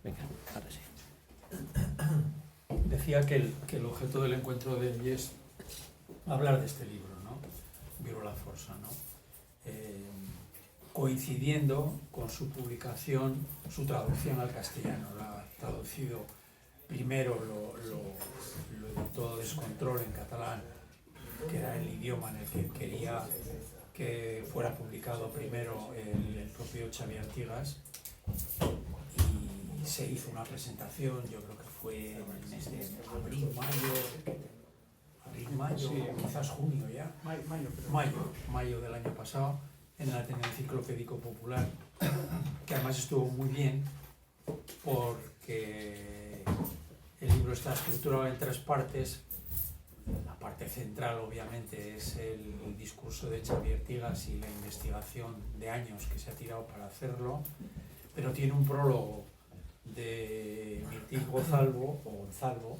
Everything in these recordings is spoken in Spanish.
Venga, ahora sí. Decía que el objeto del encuentro de hoy es hablar de este libro, ¿no? Viure la Força, ¿no? Coincidiendo con su publicación, su traducción al castellano. Lo ha traducido primero, lo editó Descontrol en catalán, que era el idioma en el que quería que fuera publicado primero el propio Xavier Artigas, y se hizo una presentación, yo creo que fue en el mes de abril, mayo, sí, quizás junio ya, mayo del año pasado, en el Ateneo Enciclopédico Popular, que además estuvo muy bien porque el libro está estructurado en 3 partes. La parte central, obviamente, es el discurso de Xavier Artigas y la investigación de años que se ha tirado para hacerlo, pero tiene un prólogo de Mirtil Gonzalvo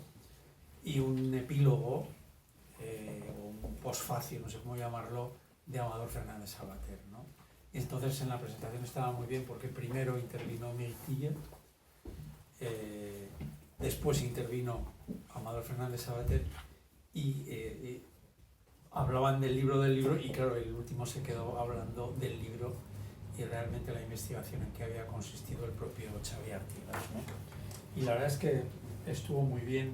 y un epílogo, o un postfacio, no sé cómo llamarlo, de Amador Fernández Sabater, ¿no? Y entonces en la presentación estaba muy bien porque primero intervino Mirtil, después intervino Amador Fernández Sabater y hablaban del libro y claro, el último se quedó hablando del libro y realmente la investigación en que había consistido el propio Xavier Artigas, ¿no? Y la verdad es que estuvo muy bien.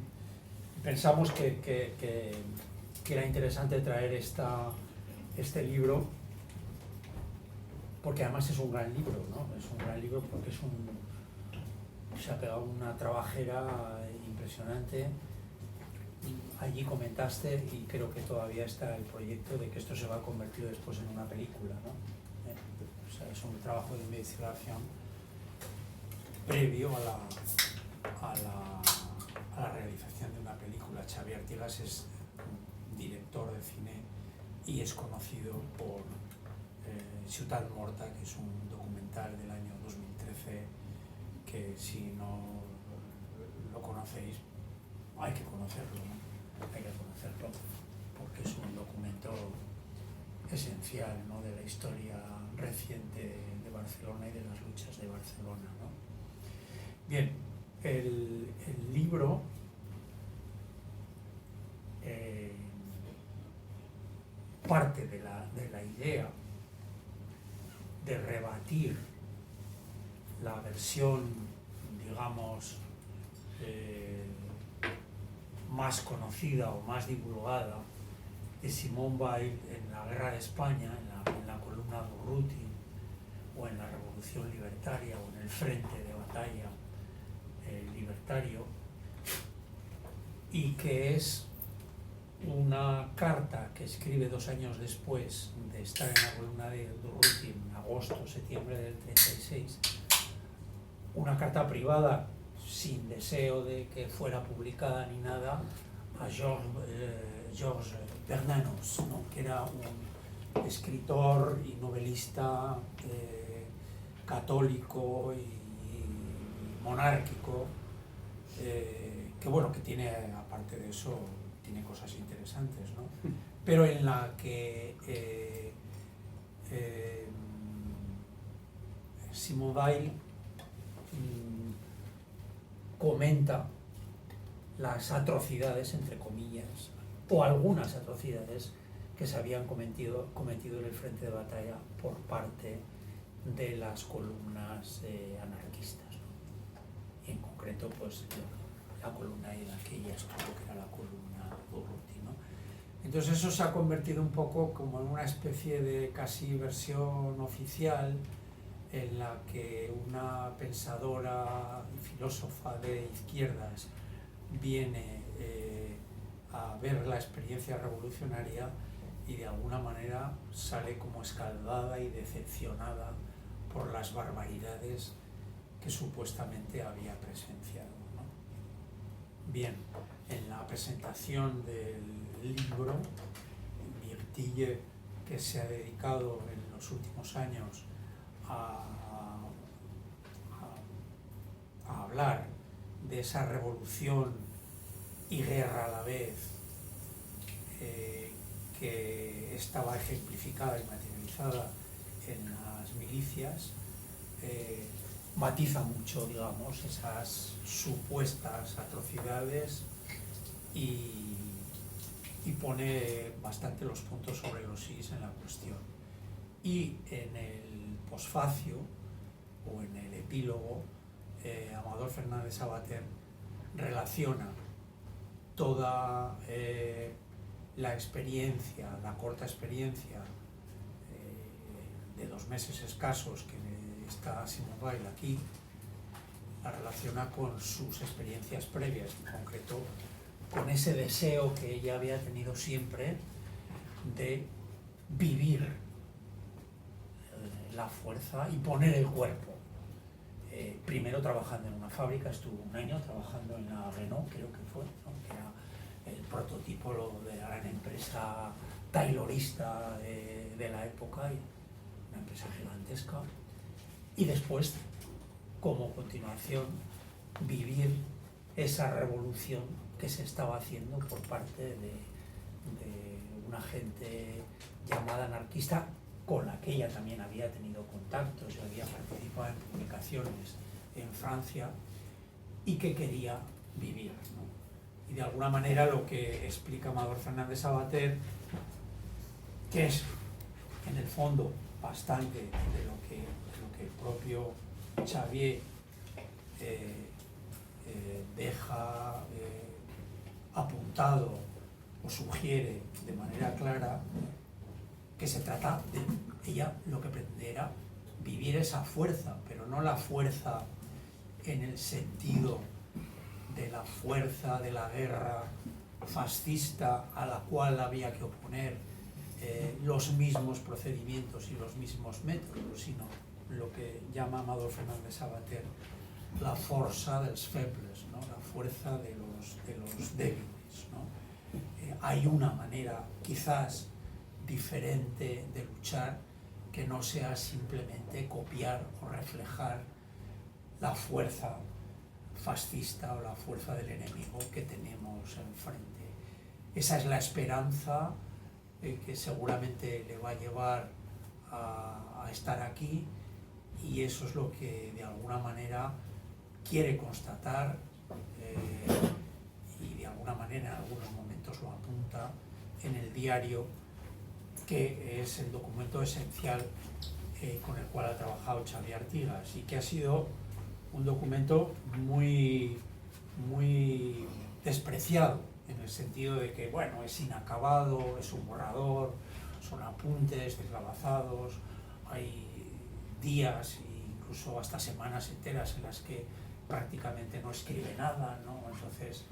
Pensamos que era interesante traer este libro porque además es un gran libro, ¿no? Es un gran libro porque se ha pegado una trabajera impresionante. Allí comentaste, y creo que todavía está el proyecto de que esto se va a convertir después en una película, ¿no? O sea, es un trabajo de investigación previo a la realización de una película. Xavier Artigas es director de cine y es conocido por Ciutat Morta, que es un documental del año 2013 que, si no lo conocéis, hay que conocerlo, ¿no? Hay que conocerlo porque es un documento esencial, ¿no?, de la historia reciente de Barcelona y de las luchas de Barcelona, ¿no? Bien, el libro parte de la idea de rebatir la versión, digamos, más conocida o más divulgada de Simone Weil en la Guerra de España, en la columna Durruti, o en la Revolución Libertaria, o en el Frente de Batalla Libertario, y que es una carta que escribe 2 años después de estar en la columna de Durruti, en agosto, septiembre del 36, una carta privada sin deseo de que fuera publicada ni nada, a Georges Bernanos, ¿no?, que era un escritor y novelista católico y monárquico, que bueno, que tiene, aparte de eso, tiene cosas interesantes, ¿no? Pero en la que Simone Weil comenta las atrocidades, entre comillas, o algunas atrocidades que se habían cometido en el frente de batalla por parte de las columnas anarquistas, ¿no? Y en concreto, pues, la columna en la que ella estuvo, que era la columna Durruti, ¿no? Entonces eso se ha convertido un poco como en una especie de casi versión oficial en la que una pensadora y filósofa de izquierdas viene a ver la experiencia revolucionaria y de alguna manera sale como escaldada y decepcionada por las barbaridades que supuestamente había presenciado, ¿no? Bien, en la presentación del libro, Mirtil, que se ha dedicado en los últimos años a hablar de esa revolución y guerra a la vez, que estaba ejemplificada y materializada en las milicias, matiza mucho, digamos, esas supuestas atrocidades y pone bastante los puntos sobre los is en la cuestión. Y en el posfacio o en el epílogo, Amador Fernández Sabater relaciona toda la experiencia, la corta experiencia de 2 meses escasos que está Simone Weil aquí, la relaciona con sus experiencias previas, en concreto con ese deseo que ella había tenido siempre de vivir la fuerza y poner el cuerpo. Primero trabajando en una fábrica, estuvo 1 año trabajando en la Renault, creo que fue, ¿no? Que era el prototipo de la gran empresa taylorista de la época, y una empresa gigantesca. Y después, como continuación, vivir esa revolución que se estaba haciendo por parte de una gente llamada anarquista, con la que ella también había tenido contactos, había participado en publicaciones en Francia, y que quería vivir, ¿no? Y de alguna manera lo que explica Amador Fernández Sabater, que es en el fondo bastante de lo que el propio Xavier deja apuntado o sugiere de manera clara, que se trata de ella, lo que pretende era vivir esa fuerza, pero no la fuerza en el sentido de la fuerza de la guerra fascista a la cual había que oponer los mismos procedimientos y los mismos métodos, sino lo que llama Amador Fernández Sabater la força dels febles, ¿no? La fuerza de los débiles, ¿no? Hay una manera quizás diferente de luchar que no sea simplemente copiar o reflejar la fuerza fascista o la fuerza del enemigo que tenemos enfrente. Esa es la esperanza que seguramente le va a llevar a estar aquí, y eso es lo que de alguna manera quiere constatar y de alguna manera en algunos momentos lo apunta en el diario, que es el documento esencial con el cual ha trabajado Xavier Artigas, y que ha sido un documento muy despreciado, en el sentido de que, bueno, es inacabado, es un borrador, son apuntes desgabazados, hay días e incluso hasta semanas enteras en las que prácticamente no escribe nada, ¿no? Entonces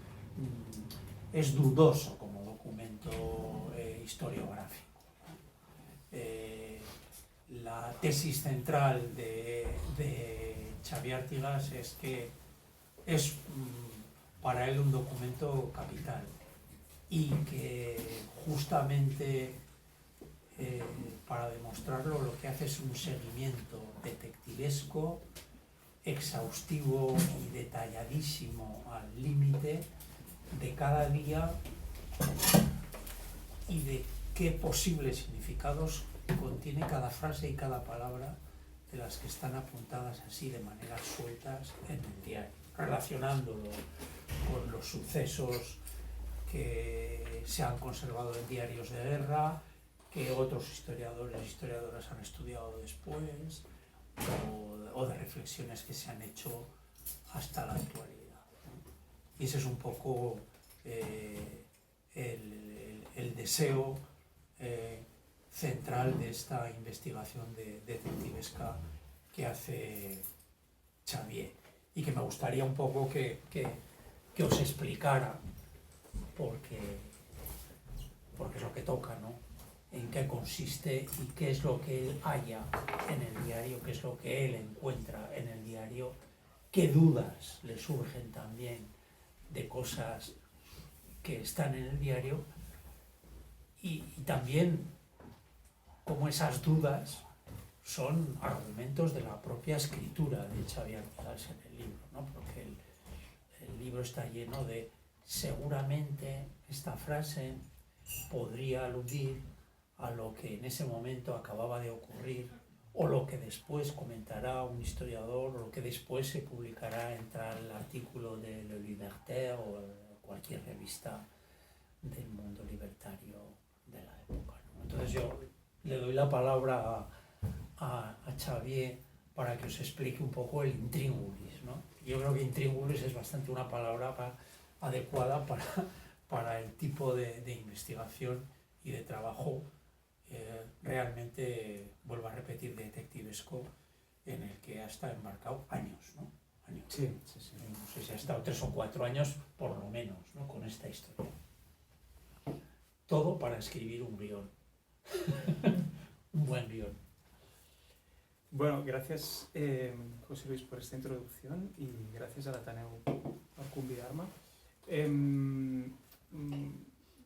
es dudoso como documento historiográfico. La tesis central de Xavier Artigas es que es para él un documento capital, y que justamente para demostrarlo lo que hace es un seguimiento detectivesco, exhaustivo y detalladísimo al límite de cada día y de qué posibles significados contiene cada frase y cada palabra de las que están apuntadas así de manera sueltas en el diario, relacionándolo con los sucesos que se han conservado en diarios de guerra, que otros historiadores y historiadoras han estudiado después, o de reflexiones que se han hecho hasta la actualidad. Y ese es un poco el deseo central de esta investigación detectivesca que hace Xavier, y que me gustaría un poco que os explicara, porque es lo que toca, ¿no? En qué consiste y qué es lo que él halla en el diario, qué es lo que él encuentra en el diario, qué dudas le surgen también de cosas que están en el diario, y también cómo esas dudas son argumentos de la propia escritura de Xavier Artigas en el libro, ¿no? Porque el libro está lleno de, seguramente esta frase podría aludir a lo que en ese momento acababa de ocurrir, o lo que después comentará un historiador, o lo que después se publicará en tal artículo de Le Libertaire o cualquier revista del mundo libertario de la época, ¿no? Entonces yo le doy la palabra a Xavier para que os explique un poco el intríngulis, ¿no? Yo creo que intríngulis es bastante una palabra adecuada para el tipo de investigación y de trabajo realmente, vuelvo a repetir, detectivesco, en el que ha estado embarcado años, ¿no? Años. Sí. No sé si ha estado 3 o 4 años, por lo menos, ¿no? Con esta historia. Todo para escribir un guión. Un buen guión. Bueno, gracias José Luis por esta introducción i gràcies a l'Ateneu per convidar-me.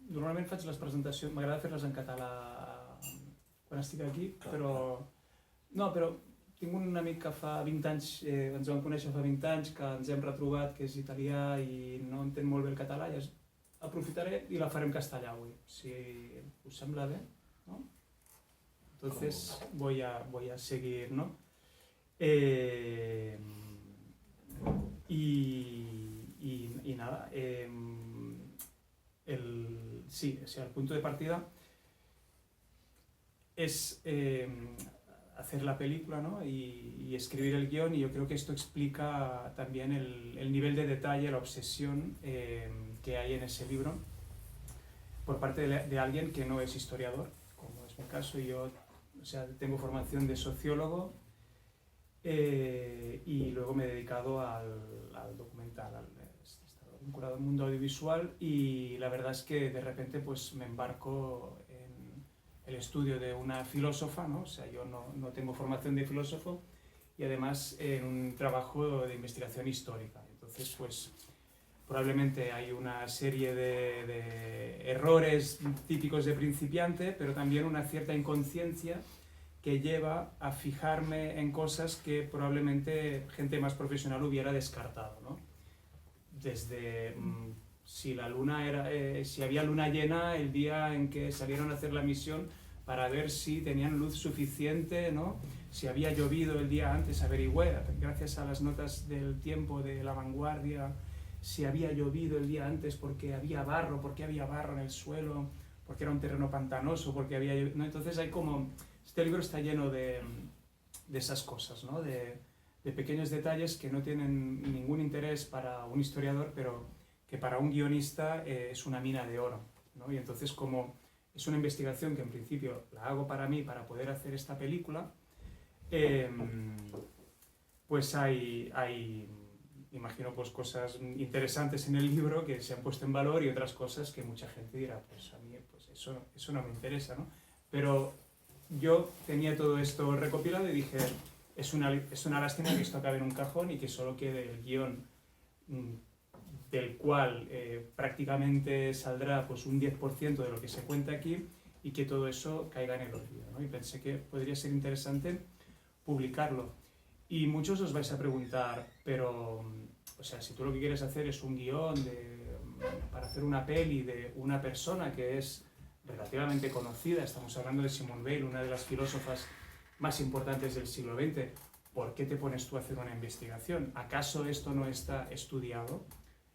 Normalment faig les presentacions, m'agrada fer-les en català quan estic aquí, però tinc un amic que fa 20 anys, ens vam conèixer fa 20 anys, que ens hem retrobat, que és italià i no entén molt bé el català, i aprofitaré i la faré en castellà avui, si us sembla bé, ¿no? Entonces voy a seguir, ¿no? Y nada, sí, o sea, el punto de partida es hacer la película, ¿no? y escribir el guión, y yo creo que esto explica también el nivel de detalle, la obsesión que hay en ese libro por parte de alguien que no es historiador, como es mi caso. Yo, o sea, tengo formación de sociólogo y luego me he dedicado al documental, he estado vinculado al mundo audiovisual, y la verdad es que de repente pues me embarco en el estudio de una filósofa, ¿no? O sea, yo no tengo formación de filósofo, y además en un trabajo de investigación histórica. Entonces pues probablemente hay una serie de errores típicos de principiante, pero también una cierta inconsciencia que lleva a fijarme en cosas que probablemente gente más profesional hubiera descartado, ¿no? Desde si había luna llena el día en que salieron a hacer la misión para ver si tenían luz suficiente, ¿no? Si había llovido el día antes, averigüé, gracias a las notas del tiempo de La Vanguardia, si había llovido el día antes porque había barro en el suelo, porque era un terreno pantanoso, porque había llovido, ¿no? Entonces hay como... Este libro está lleno de esas cosas, ¿no? De pequeños detalles que no tienen ningún interés para un historiador, pero que para un guionista es una mina de oro, ¿no? Y entonces, como es una investigación que en principio la hago para mí, para poder hacer esta película, pues hay imagino, pues cosas interesantes en el libro que se han puesto en valor, y otras cosas que mucha gente dirá, pues a mí pues eso no me interesa, ¿no? Pero yo tenía todo esto recopilado y dije, es una lástima que esto acabe en un cajón y que solo quede el guión, del cual prácticamente saldrá pues un 10% de lo que se cuenta aquí, y que todo eso caiga en el olvido, ¿no? Y pensé que podría ser interesante publicarlo. Y muchos os vais a preguntar, pero, o sea, si tú lo que quieres hacer es un guión para hacer una peli de una persona que es relativamente conocida, estamos hablando de Simone Weil, una de las filósofas más importantes del siglo XX, ¿por qué te pones tú a hacer una investigación? ¿Acaso esto no está estudiado?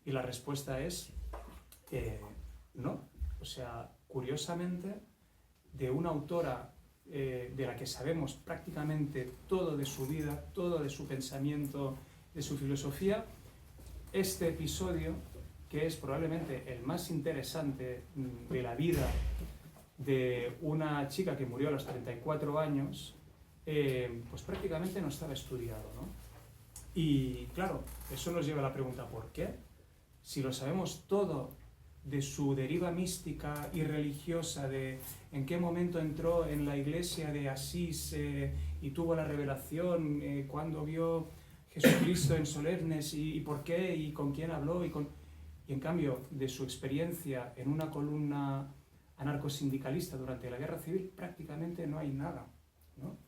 Y la respuesta es no. O sea, curiosamente, de una autora de la que sabemos prácticamente todo de su vida, todo de su pensamiento, de su filosofía, este episodio, que es probablemente el más interesante de la vida de una chica que murió a los 34 años, pues prácticamente no estaba estudiado, ¿no? Y claro, eso nos lleva a la pregunta, ¿por qué? Si lo sabemos todo de su deriva mística y religiosa, de en qué momento entró en la iglesia de Asís y tuvo la revelación, cuándo vio Jesucristo en solemnes, y por qué, y con quién habló, y en cambio de su experiencia en una columna anarcosindicalista durante la Guerra Civil prácticamente no hay nada, ¿no?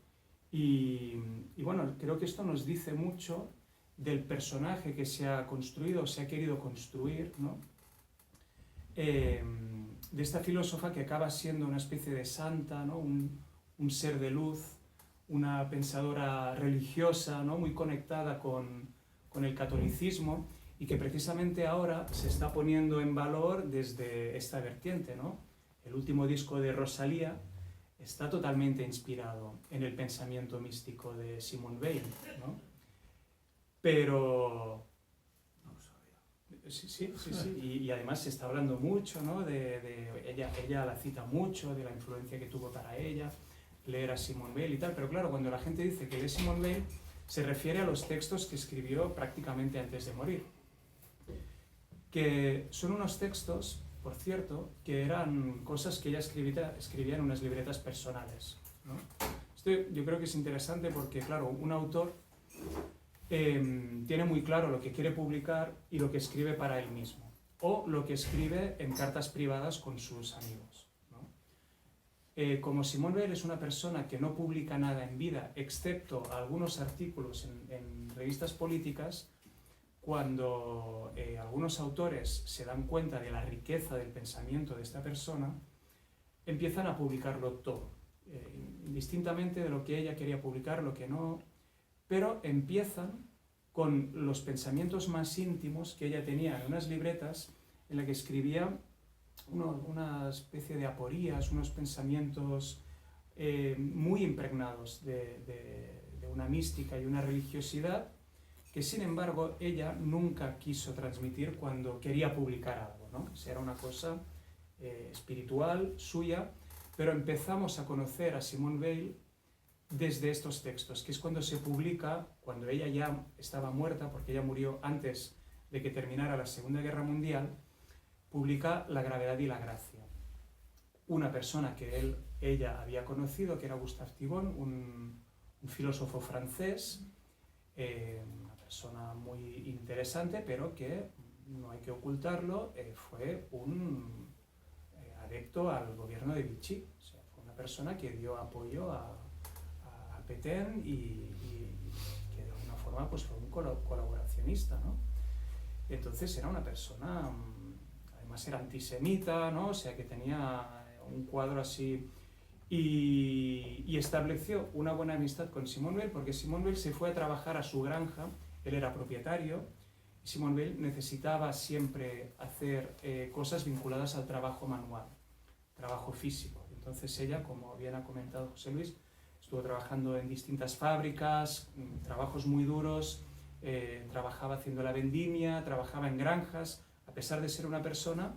Y bueno, creo que esto nos dice mucho del personaje que se ha construido, o se ha querido construir, ¿no? De esta filósofa que acaba siendo una especie de santa, ¿no? Un ser de luz, una pensadora religiosa, ¿no? Muy conectada con el catolicismo, y que precisamente ahora se está poniendo en valor desde esta vertiente, ¿no? El último disco de Rosalía está totalmente inspirado en el pensamiento místico de Simone Weil, ¿no? Pero... No lo sabía. Sí. Y además se está hablando mucho, ¿no? Ella la cita mucho, de la influencia que tuvo para ella, leer a Simone Weil y tal, pero claro, cuando la gente dice que lee Simone Weil, se refiere a los textos que escribió prácticamente antes de morir. Que son unos textos, por cierto, que eran cosas que ella escribía en unas libretas personales, ¿no? Esto yo creo que es interesante porque, claro, un autor tiene muy claro lo que quiere publicar y lo que escribe para él mismo, o lo que escribe en cartas privadas con sus amigos, ¿no? Como Simone Weil es una persona que no publica nada en vida, excepto algunos artículos en revistas políticas, cuando algunos autores se dan cuenta de la riqueza del pensamiento de esta persona, empiezan a publicarlo todo, indistintamente de lo que ella quería publicar, lo que no, pero empiezan con los pensamientos más íntimos que ella tenía en unas libretas en las que escribía una especie de aporías, unos pensamientos muy impregnados de una mística y una religiosidad, que sin embargo ella nunca quiso transmitir cuando quería publicar algo, ¿no? O sea, era una cosa espiritual suya, pero empezamos a conocer a Simone Weil desde estos textos, que es cuando se publica, cuando ella ya estaba muerta, porque ella murió antes de que terminara la Segunda Guerra Mundial, publica La gravedad y la gracia. Una persona que ella había conocido, que era Gustave Thibon, un filósofo francés, una persona muy interesante, pero que, no hay que ocultarlo, fue un adepto al gobierno de Vichy. O sea, fue una persona que dio apoyo a Pétain y que de alguna forma pues, fue un colaboracionista, ¿no? Entonces era una persona, además era antisemita, ¿no? O sea que tenía un cuadro así, y estableció una buena amistad con Simone Weil, porque Simone Weil se fue a trabajar a su granja, él era propietario, y Simone Weil necesitaba siempre hacer cosas vinculadas al trabajo manual, trabajo físico. Entonces ella, como bien ha comentado José Luis, estuvo trabajando en distintas fábricas, trabajos muy duros, trabajaba haciendo la vendimia, trabajaba en granjas, a pesar de ser una persona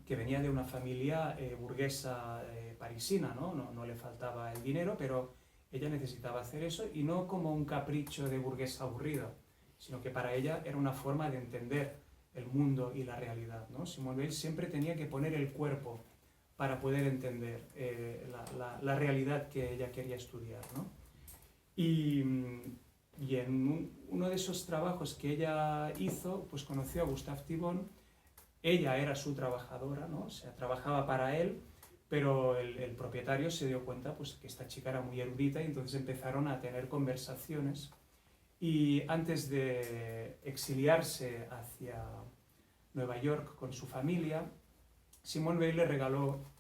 que venía de una familia burguesa parisina, ¿no? No le faltaba el dinero, pero ella necesitaba hacer eso, y no como un capricho de burguesa aburrida, sino que para ella era una forma de entender el mundo y la realidad, ¿no? Simone Weil siempre tenía que poner el cuerpo para poder entender la realidad que ella quería estudiar, ¿no? Y en uno de esos trabajos que ella hizo, pues conoció a Gustave Thibon. Ella era su trabajadora, ¿no? O sea, trabajaba para él, pero el propietario se dio cuenta pues, que esta chica era muy erudita, y entonces empezaron a tener conversaciones. Y antes de exiliarse hacia Nueva York con su familia, Simone Weil le regaló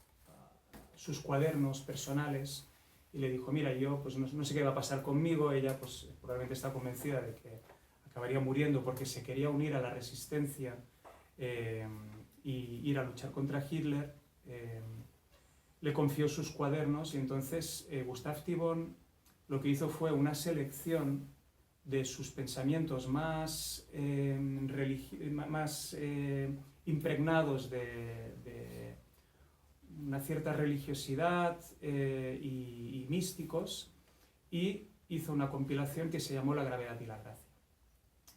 sus cuadernos personales y le dijo, mira, yo pues no sé qué va a pasar conmigo. Ella pues probablemente está convencida de que acabaría muriendo porque se quería unir a la resistencia y ir a luchar contra Hitler. Le confió sus cuadernos, y entonces Gustave Thibon lo que hizo fue una selección de sus pensamientos más impregnados de una cierta religiosidad y místicos, y hizo una compilación que se llamó La gravedad y la gracia.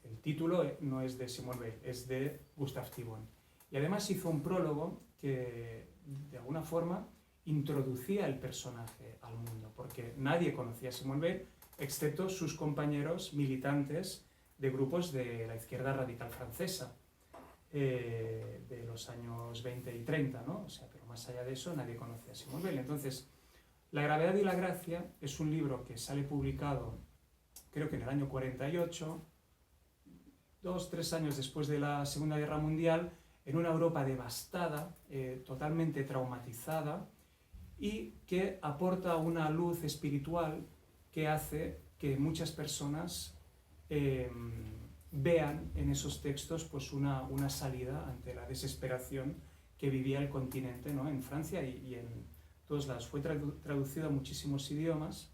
El título no es de Simone Weil, es de Gustave Thibon. Y además hizo un prólogo que, de alguna forma, introducía el personaje al mundo, porque nadie conocía a Simone Weil, excepto sus compañeros militantes de grupos de la izquierda radical francesa, de los años 20 y 30, ¿no? O sea, pero más allá de eso, nadie conocía a Simone Weil. Entonces, La gravedad y la gracia es un libro que sale publicado, creo que en el año 48, 2-3 años después de la Segunda Guerra Mundial, en una Europa devastada, totalmente traumatizada, y que aporta una luz espiritual que hace que muchas personas vean en esos textos pues una salida ante la desesperación que vivía el continente, ¿no? En Francia y en todos lados. Fue traducido a muchísimos idiomas.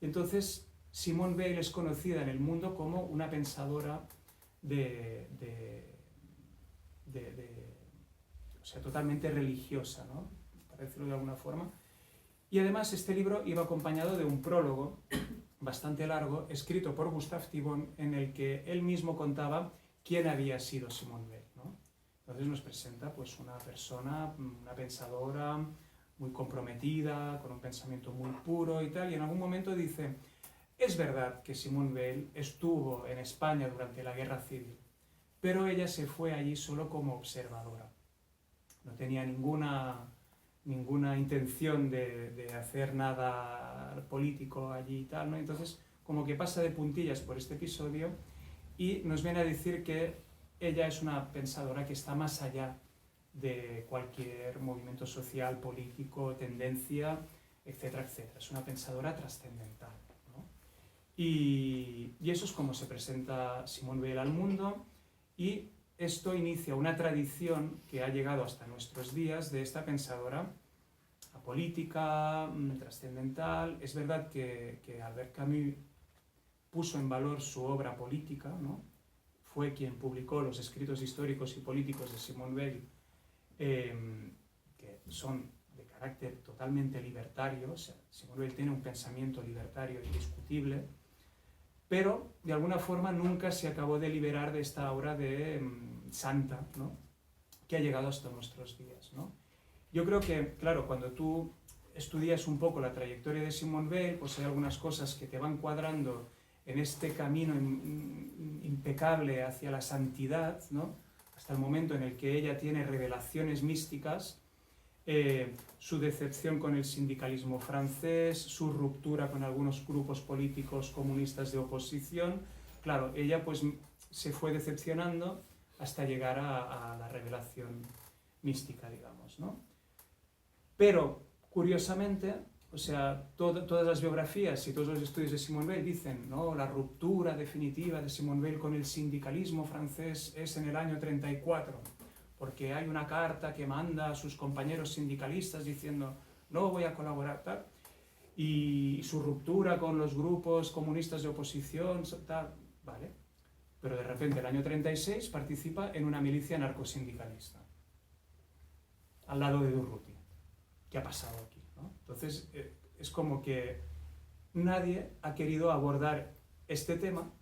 Entonces, Simone Weil es conocida en el mundo como una pensadora o sea, totalmente religiosa, ¿no? Para decirlo de alguna forma. Y además este libro iba acompañado de un prólogo bastante largo, escrito por Gustave Thibon, en el que él mismo contaba quién había sido Simone Weil, ¿no? Entonces nos presenta pues una persona, una pensadora muy comprometida, con un pensamiento muy puro y tal, y en algún momento dice: es verdad que Simone Weil estuvo en España durante la Guerra Civil, pero ella se fue allí solo como observadora. No tenía ninguna intención de hacer nada político allí y tal, ¿no? Entonces, como que pasa de puntillas por este episodio y nos viene a decir que ella es una pensadora que está más allá de cualquier movimiento social, político, tendencia, etcétera, etcétera. Es una pensadora trascendental, ¿no? Y eso es como se presenta Simone Weil al mundo, y esto inicia una tradición que ha llegado hasta nuestros días de esta pensadora apolítica, trascendental. Es verdad que Albert Camus puso en valor su obra política, ¿no? Fue quien publicó los escritos históricos y políticos de Simone Weil, que son de carácter totalmente libertario. O sea, Simone Weil tiene un pensamiento libertario indiscutible, pero de alguna forma nunca se acabó de liberar de esta aura de santa, ¿no? Que ha llegado hasta nuestros días, ¿no? Yo creo que, claro, cuando tú estudias un poco la trayectoria de Simone Weil, pues hay algunas cosas que te van cuadrando en este camino impecable hacia la santidad, ¿no? Hasta el momento en el que ella tiene revelaciones místicas, su decepción con el sindicalismo francés, su ruptura con algunos grupos políticos comunistas de oposición. Claro, ella pues se fue decepcionando hasta llegar a la revelación mística, digamos, ¿no? Pero, curiosamente, o sea, todas las biografías y todos los estudios de Simone Weil dicen, ¿no? La ruptura definitiva de Simone Weil con el sindicalismo francés es en el año 34, porque hay una carta que manda a sus compañeros sindicalistas diciendo: no voy a colaborar, tal, y su ruptura con los grupos comunistas de oposición, tal, vale. Pero de repente, el año 36, participa en una milicia narcosindicalista, al lado de Durruti. ¿Qué ha pasado aquí, ¿no? Entonces, es como que nadie ha querido abordar este tema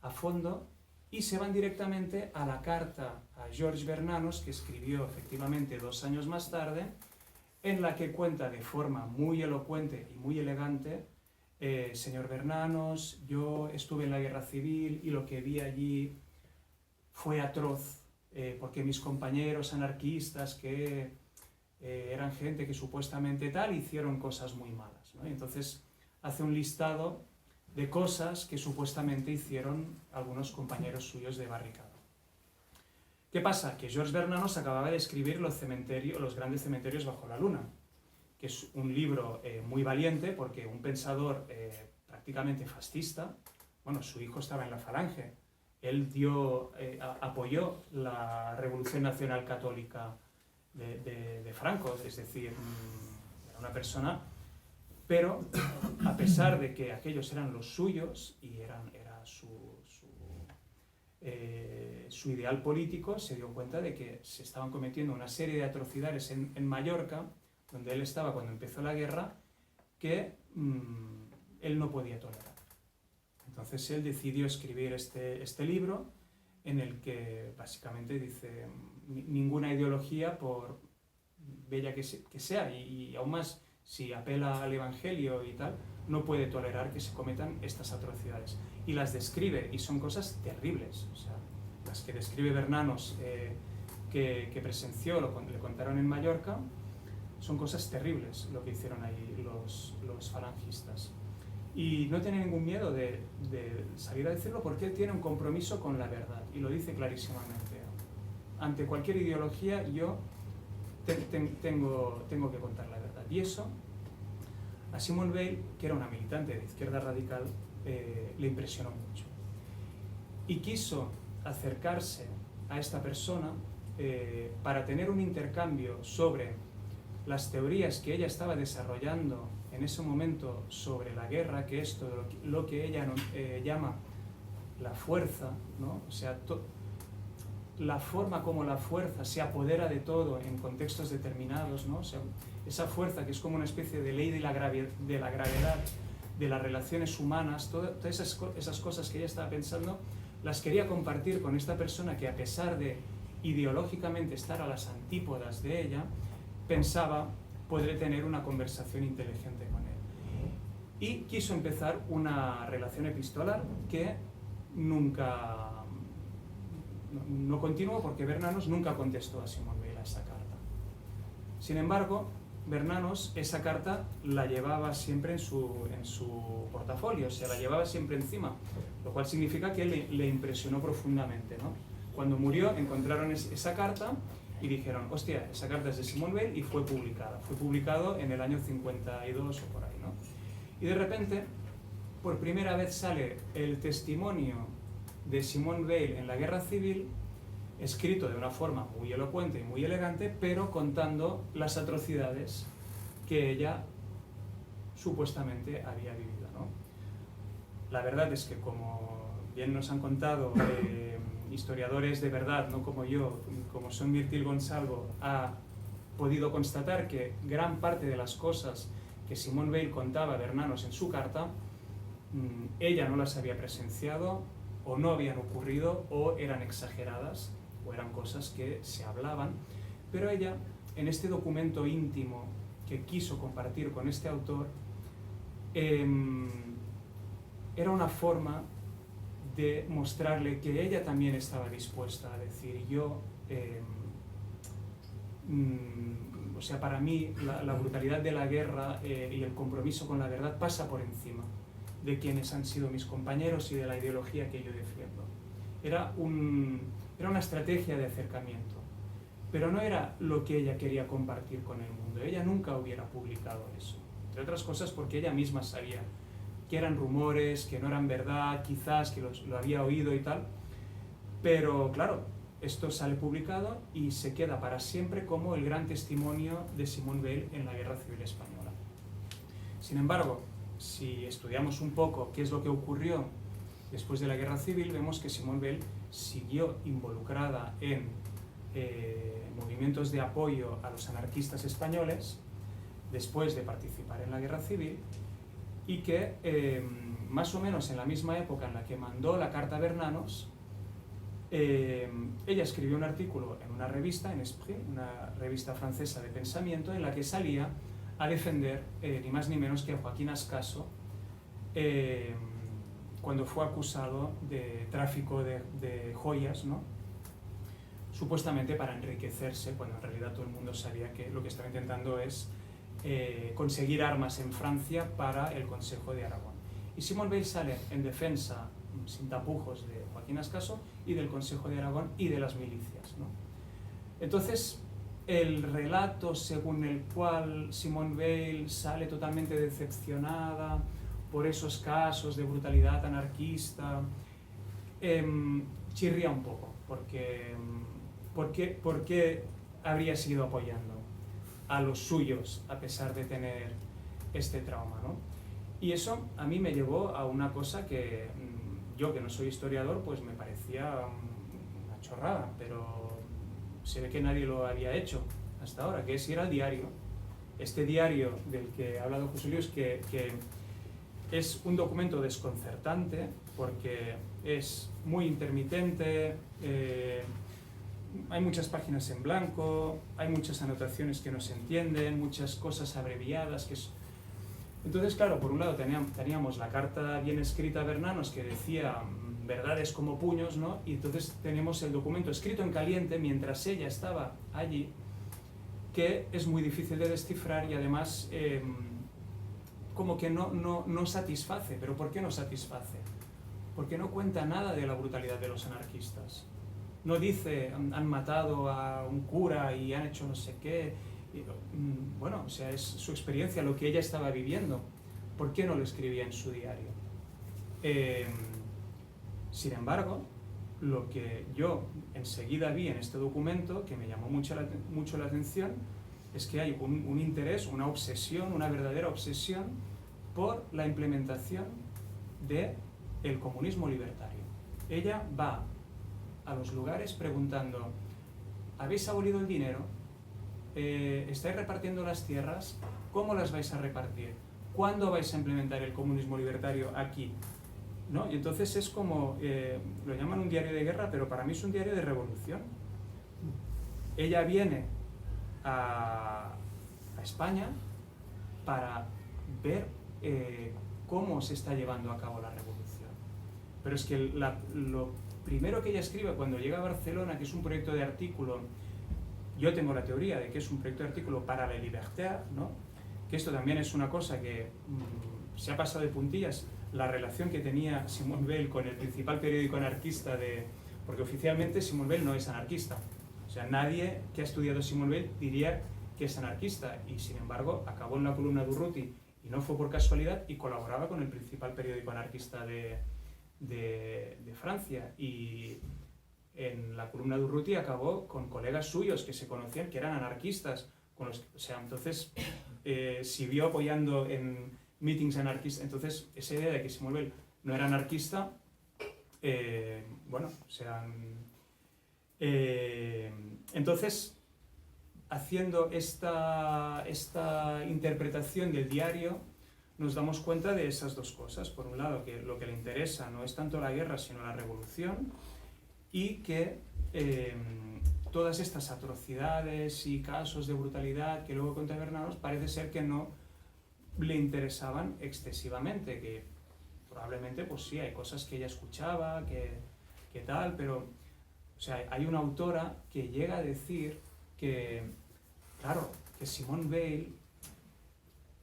a fondo y se van directamente a la carta a Georges Bernanos, que escribió efectivamente 2 años más tarde, en la que cuenta de forma muy elocuente y muy elegante: señor Bernanos, yo estuve en la Guerra Civil y lo que vi allí fue atroz, porque mis compañeros anarquistas, que eran gente que supuestamente tal, hicieron cosas muy malas, ¿no? Y entonces hace un listado de cosas que supuestamente hicieron algunos compañeros suyos de barricada. ¿Qué pasa? Que Georges Bernanos acababa de escribir Los grandes cementerios bajo la luna, que es un libro muy valiente, porque un pensador prácticamente fascista, bueno, su hijo estaba en la Falange, él apoyó la Revolución Nacional Católica de Franco, es decir, era una persona, pero a pesar de que aquellos eran los suyos y era su ideal político, se dio cuenta de que se estaban cometiendo una serie de atrocidades en Mallorca, donde él estaba cuando empezó la guerra, que él no podía tolerar. Entonces él decidió escribir este libro, en el que básicamente dice: ninguna ideología, por bella que sea, y aún más si apela al Evangelio y tal, no puede tolerar que se cometan estas atrocidades. Y las describe, y son cosas terribles. O sea, las que describe Bernanos, que presenció, le contaron en Mallorca, son cosas terribles lo que hicieron ahí los falangistas. Y no tiene ningún miedo de salir a decirlo, porque él tiene un compromiso con la verdad, y lo dice clarísimamente: ante cualquier ideología yo tengo que contar la verdad. Y eso a Simone Weil, que era una militante de izquierda radical, le impresionó mucho. Y quiso acercarse a esta persona para tener un intercambio sobre las teorías que ella estaba desarrollando en ese momento sobre la guerra, que es todo lo que ella llama la fuerza, ¿no? O sea, la forma como la fuerza se apodera de todo en contextos determinados, ¿no? O sea, esa fuerza que es como una especie de ley de la gravedad de las relaciones humanas, todas esas cosas que ella estaba pensando, las quería compartir con esta persona que, a pesar de ideológicamente estar a las antípodas de ella, pensaba poder tener una conversación inteligente con él. Y quiso empezar una relación epistolar que nunca no continuó, porque Bernanos nunca contestó a Simone Weil a esa carta. Sin embargo, Bernanos esa carta la llevaba siempre en su portafolio, o sea, la llevaba siempre encima, lo cual significa que le impresionó profundamente, ¿no? Cuando murió encontraron esa carta y dijeron, hostia, esa carta es de Simone Weil, y fue publicada. Fue publicado en el año 52 o por ahí, ¿no? Y de repente, por primera vez sale el testimonio de Simone Weil en la Guerra Civil, escrito de una forma muy elocuente y muy elegante, pero contando las atrocidades que ella supuestamente había vivido, ¿no? La verdad es que, como bien nos han contado historiadores de verdad, no como yo, como son Mirtil Gonzalvo, ha podido constatar que gran parte de las cosas que Simone Weil contaba a Bernanos en su carta, ella no las había presenciado, o no habían ocurrido, o eran exageradas, o eran cosas que se hablaban, pero ella, en este documento íntimo que quiso compartir con este autor, era una forma de mostrarle que ella también estaba dispuesta a decir, o sea, para mí la brutalidad de la guerra y el compromiso con la verdad pasa por encima de quienes han sido mis compañeros y de la ideología que yo defiendo. Era una estrategia de acercamiento, pero no era lo que ella quería compartir con el mundo. Ella nunca hubiera publicado eso, entre otras cosas porque ella misma sabía que eran rumores, que no eran verdad, quizás que lo había oído y tal, pero claro, esto sale publicado y se queda para siempre como el gran testimonio de Simone Weil en la Guerra Civil Española. Sin embargo, si estudiamos un poco qué es lo que ocurrió después de la Guerra Civil, vemos que Simone Weil siguió involucrada en movimientos de apoyo a los anarquistas españoles después de participar en la Guerra Civil, y que más o menos en la misma época en la que mandó la carta a Bernanos, ella escribió un artículo en una revista, en Esprit, una revista francesa de pensamiento, en la que salía a defender ni más ni menos que a Joaquín Ascaso, cuando fue acusado de tráfico de joyas, ¿no? Supuestamente para enriquecerse, cuando en realidad todo el mundo sabía que lo que estaba intentando es conseguir armas en Francia para el Consejo de Aragón. Y Simone Weil sale en defensa, sin tapujos, de Joaquín Ascaso y del Consejo de Aragón y de las milicias, ¿no? Entonces, el relato según el cual Simone Weil sale totalmente decepcionada por esos casos de brutalidad anarquista, chirría un poco, porque ¿por qué habría seguido apoyando a los suyos a pesar de tener este trauma, ¿no? Y eso a mí me llevó a una cosa que yo, que no soy historiador, pues me parecía una chorrada, pero se ve que nadie lo había hecho hasta ahora, que es ir al diario. Este diario del que ha hablado José Luis, que es un documento desconcertante porque es muy intermitente, hay muchas páginas en blanco, hay muchas anotaciones que no se entienden, muchas cosas abreviadas. Entonces, claro, por un lado teníamos la carta bien escrita a Bernanos que decía verdades como puños, ¿no? Y entonces tenemos el documento escrito en caliente mientras ella estaba allí, que es muy difícil de descifrar y además como que no satisface. ¿Pero por qué no satisface? Porque no cuenta nada de la brutalidad de los anarquistas. No dice, han matado a un cura y han hecho no sé qué, bueno, o sea, es su experiencia, lo que ella estaba viviendo. ¿Por qué no lo escribía en su diario? Sin embargo, lo que yo enseguida vi en este documento, que me llamó mucho la atención, es que hay un interés, una obsesión, una verdadera obsesión por la implementación del comunismo libertario. Ella va a los lugares preguntando: ¿habéis abolido el dinero? ¿Estáis repartiendo las tierras? ¿Cómo las vais a repartir? ¿Cuándo vais a implementar el comunismo libertario aquí? ¿No? Y entonces es como, lo llaman un diario de guerra, pero para mí es un diario de revolución. Ella viene a España para ver cómo se está llevando a cabo la revolución. Pero es que lo primero que ella escribe cuando llega a Barcelona, que es un proyecto de artículo, yo tengo la teoría de que es un proyecto de artículo para la libertad, ¿no? Que esto también es una cosa que se ha pasado de puntillas, la relación que tenía Simone Weil con el principal periódico anarquista porque oficialmente Simone Weil no es anarquista. O sea, nadie que ha estudiado Simone Weil diría que es anarquista, y sin embargo acabó en la columna de Urruti, y no fue por casualidad, y colaboraba con el principal periódico anarquista de Francia, y en la columna de Urruti acabó con colegas suyos que se conocían, que eran anarquistas, o sea, entonces siguió apoyando en meetings anarquistas. Entonces esa idea de que Simone Weil no era anarquista, bueno, o sea, entonces, haciendo esta interpretación del diario, nos damos cuenta de esas dos cosas. Por un lado, que lo que le interesa no es tanto la guerra, sino la revolución, y que todas estas atrocidades y casos de brutalidad que luego cuenta Bernanos parece ser que no le interesaban excesivamente, que probablemente pues sí, hay cosas que ella escuchaba, que tal, pero o sea, hay una autora que llega a decir que, claro, que Simone Weil,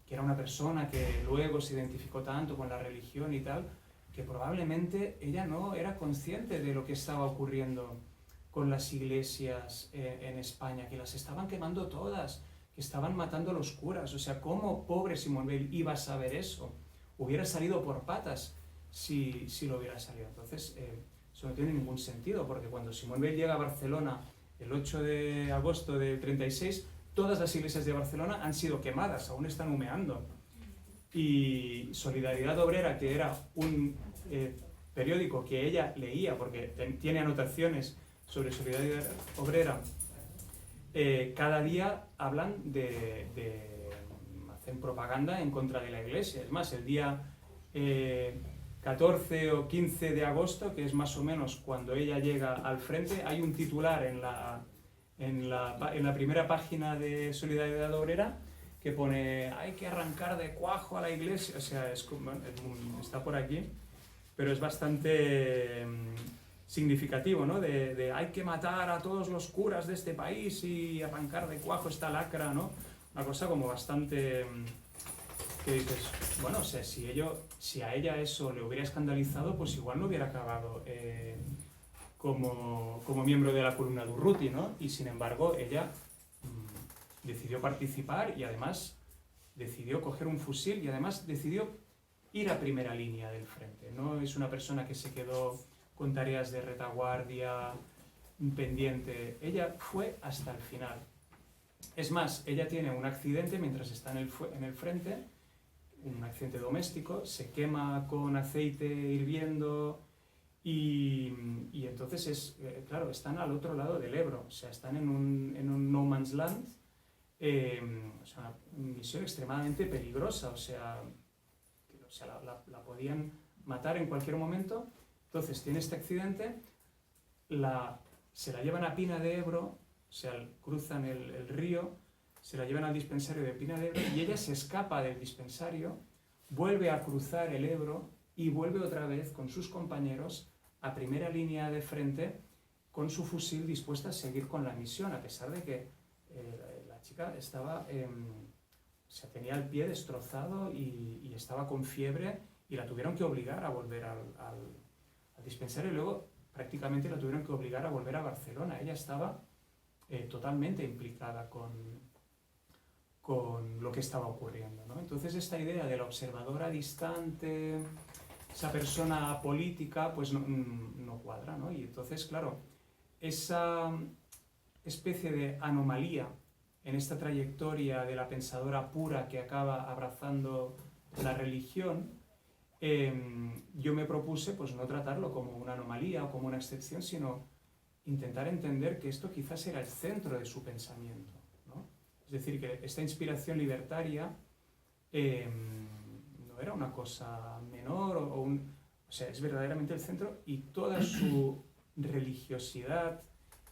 que era una persona que luego se identificó tanto con la religión y tal, que probablemente ella no era consciente de lo que estaba ocurriendo con las iglesias en España, que las estaban quemando todas, que estaban matando a los curas. O sea, ¿cómo pobre Simone Weil iba a saber eso? Hubiera salido por patas si lo hubiera salido. Entonces, eso no tiene ningún sentido, porque cuando Simone Weil llega a Barcelona el 8 de agosto del 36, todas las iglesias de Barcelona han sido quemadas, aún están humeando. Y Solidaridad Obrera, que era un periódico que ella leía, porque tiene anotaciones sobre Solidaridad Obrera, cada día hablan hacen propaganda en contra de la iglesia. Es más, el día 14 o 15 de agosto, que es más o menos cuando ella llega al frente, hay un titular en la primera página de Solidaridad Obrera que pone: hay que arrancar de cuajo a la iglesia. O sea, está por aquí, pero es bastante significativo, ¿no? De hay que matar a todos los curas de este país y arrancar de cuajo esta lacra, ¿no? Una cosa como bastante que dices, bueno, o sea, si a ella eso le hubiera escandalizado, pues igual no hubiera acabado como miembro de la columna de Urruti, ¿no? Y sin embargo, ella decidió participar, y además decidió coger un fusil, y además decidió ir a primera línea del frente. No es una persona que se quedó con tareas de retaguardia pendiente. Ella fue hasta el final. Es más, ella tiene un accidente mientras está en el frente, un accidente doméstico, se quema con aceite hirviendo, y entonces claro, están al otro lado del Ebro, o sea, están en un no man's land, o sea, una misión extremadamente peligrosa, o sea la podían matar en cualquier momento. Entonces tiene este accidente, se la llevan a Pina de Ebro, o sea, cruzan el río, se la llevan al dispensario de Pina de Ebro, y ella se escapa del dispensario, vuelve a cruzar el Ebro y vuelve otra vez con sus compañeros a primera línea de frente con su fusil, dispuesta a seguir con la misión, a pesar de que la chica estaba, o sea, tenía el pie destrozado y estaba con fiebre, y la tuvieron que obligar a volver al dispensario, y luego prácticamente la tuvieron que obligar a volver a Barcelona. Ella estaba totalmente implicada con lo que estaba ocurriendo, ¿no? Entonces esta idea de la observadora distante, esa persona política, pues no cuadra, ¿no? Y entonces, claro, esa especie de anomalía en esta trayectoria de la pensadora pura que acaba abrazando la religión, yo me propuse pues no tratarlo como una anomalía o como una excepción, sino intentar entender que esto quizás era el centro de su pensamiento, ¿no? Es decir, que esta inspiración libertaria no era una cosa menor o sea, es verdaderamente el centro, y toda su religiosidad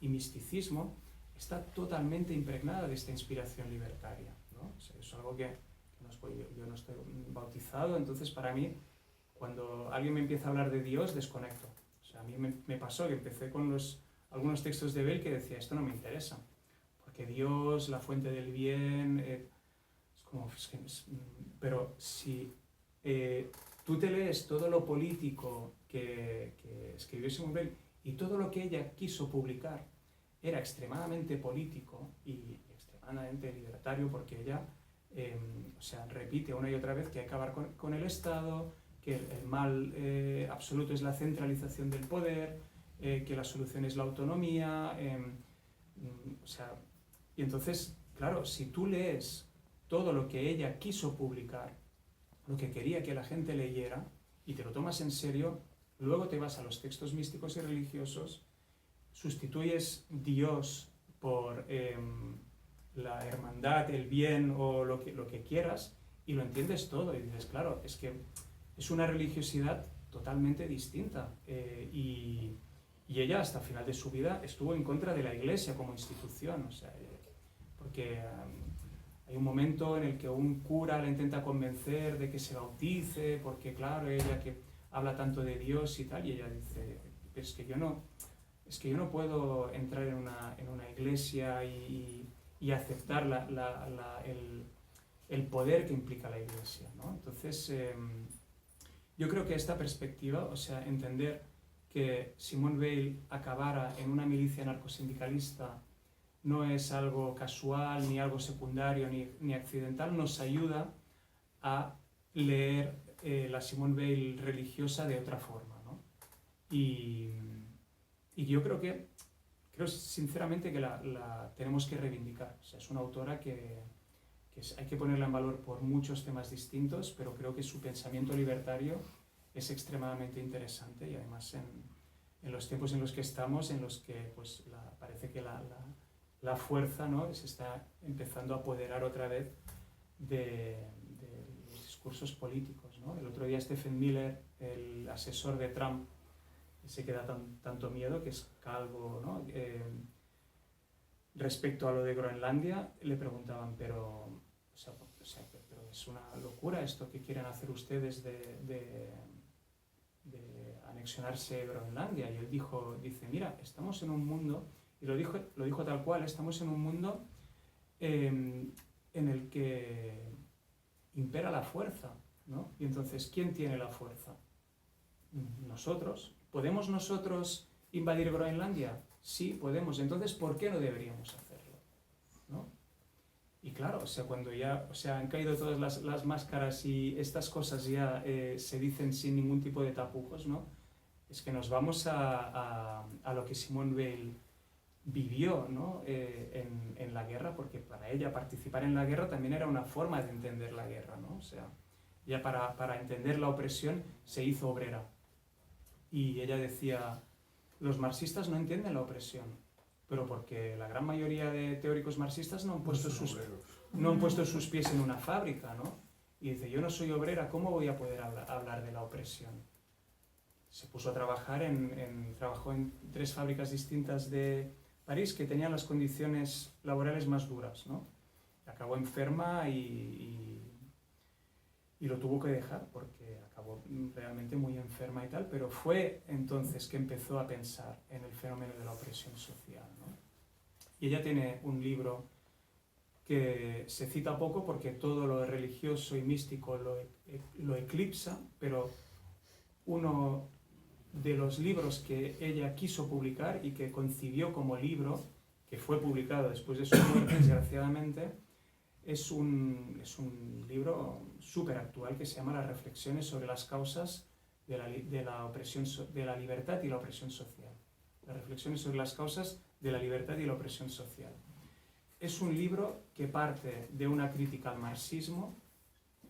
y misticismo está totalmente impregnada de esta inspiración libertaria, ¿no? O sea, es algo que yo no estoy bautizado, entonces para mí, cuando alguien me empieza a hablar de Dios, desconecto. O sea, a mí me pasó que empecé con algunos textos de Bell que decía, esto no me interesa, porque Dios, la fuente del bien, es como, pero si tú te lees todo lo político que escribió Simone Weil y todo lo que ella quiso publicar era extremadamente político y extremadamente libertario, porque ella o sea, repite una y otra vez que hay que acabar con el Estado, que el mal absoluto es la centralización del poder, que la solución es la autonomía, o sea, y entonces, claro, si tú lees todo lo que ella quiso publicar, lo que quería que la gente leyera, y te lo tomas en serio, luego te vas a los textos místicos y religiosos, sustituyes Dios por la hermandad, el bien o lo que quieras, y lo entiendes todo, y dices, claro, es que es una religiosidad totalmente distinta, y ella hasta el final de su vida estuvo en contra de la Iglesia como institución, o sea, porque hay un momento en el que un cura la intenta convencer de que se bautice, porque claro, ella que habla tanto de Dios y tal, y ella dice, es que yo no puedo entrar en una iglesia y aceptar el poder que implica la Iglesia, ¿no? Entonces, yo creo que esta perspectiva, o sea, entender que Simone Weil acabara en una milicia narcosindicalista no es algo casual, ni algo secundario, ni accidental, nos ayuda a leer la Simone Weil religiosa de otra forma, ¿no? Y yo creo sinceramente que la tenemos que reivindicar. O sea, es una autora que hay que ponerla en valor por muchos temas distintos, pero creo que su pensamiento libertario es extremadamente interesante, y además en los tiempos en los que estamos, en los que pues, parece que la fuerza, ¿no?, se está empezando a apoderar otra vez de los discursos políticos, ¿no? El otro día Stephen Miller, el asesor de Trump, ese que da tanto miedo, que es calvo, ¿no? Respecto a lo de Groenlandia, le preguntaban, pero es una locura esto que quieren hacer ustedes de anexionarse Groenlandia. Y él dice, mira, estamos en un mundo, y lo dijo tal cual, estamos en un mundo en el que impera la fuerza, ¿no? Y entonces, ¿quién tiene la fuerza? Nosotros. ¿Podemos nosotros invadir Groenlandia? Sí, podemos. Entonces, ¿por qué no deberíamos hacerlo? ¿No? Y claro, o sea, cuando ya han caído todas las máscaras y estas cosas ya se dicen sin ningún tipo de tapujos, ¿no? Es que nos vamos a lo que Simone Weil vivió, ¿no? en la guerra, porque para ella participar en la guerra también era una forma de entender la guerra, ¿no? O sea, ya para entender la opresión se hizo obrera. Y ella decía, los marxistas no entienden la opresión, pero porque la gran mayoría de teóricos marxistas no han puesto sus pies en una fábrica, ¿no? Y dice, yo no soy obrera, ¿cómo voy a poder hablar de la opresión? Se puso a trabajar trabajó en 3 fábricas distintas de París que tenían las condiciones laborales más duras, ¿no? Acabó enferma y lo tuvo que dejar porque acabó realmente muy enferma y tal, pero fue entonces que empezó a pensar en el fenómeno de la opresión social, ¿no? Y ella tiene un libro que se cita poco porque todo lo religioso y místico lo eclipsa, pero uno de los libros que ella quiso publicar y que concibió como libro, que fue publicado después de su muerte, desgraciadamente, es un libro súper actual que se llama Las reflexiones sobre las causas de la opresión, de la libertad y la opresión social. Las reflexiones sobre las causas de la libertad y la opresión social. Es un libro que parte de una crítica al marxismo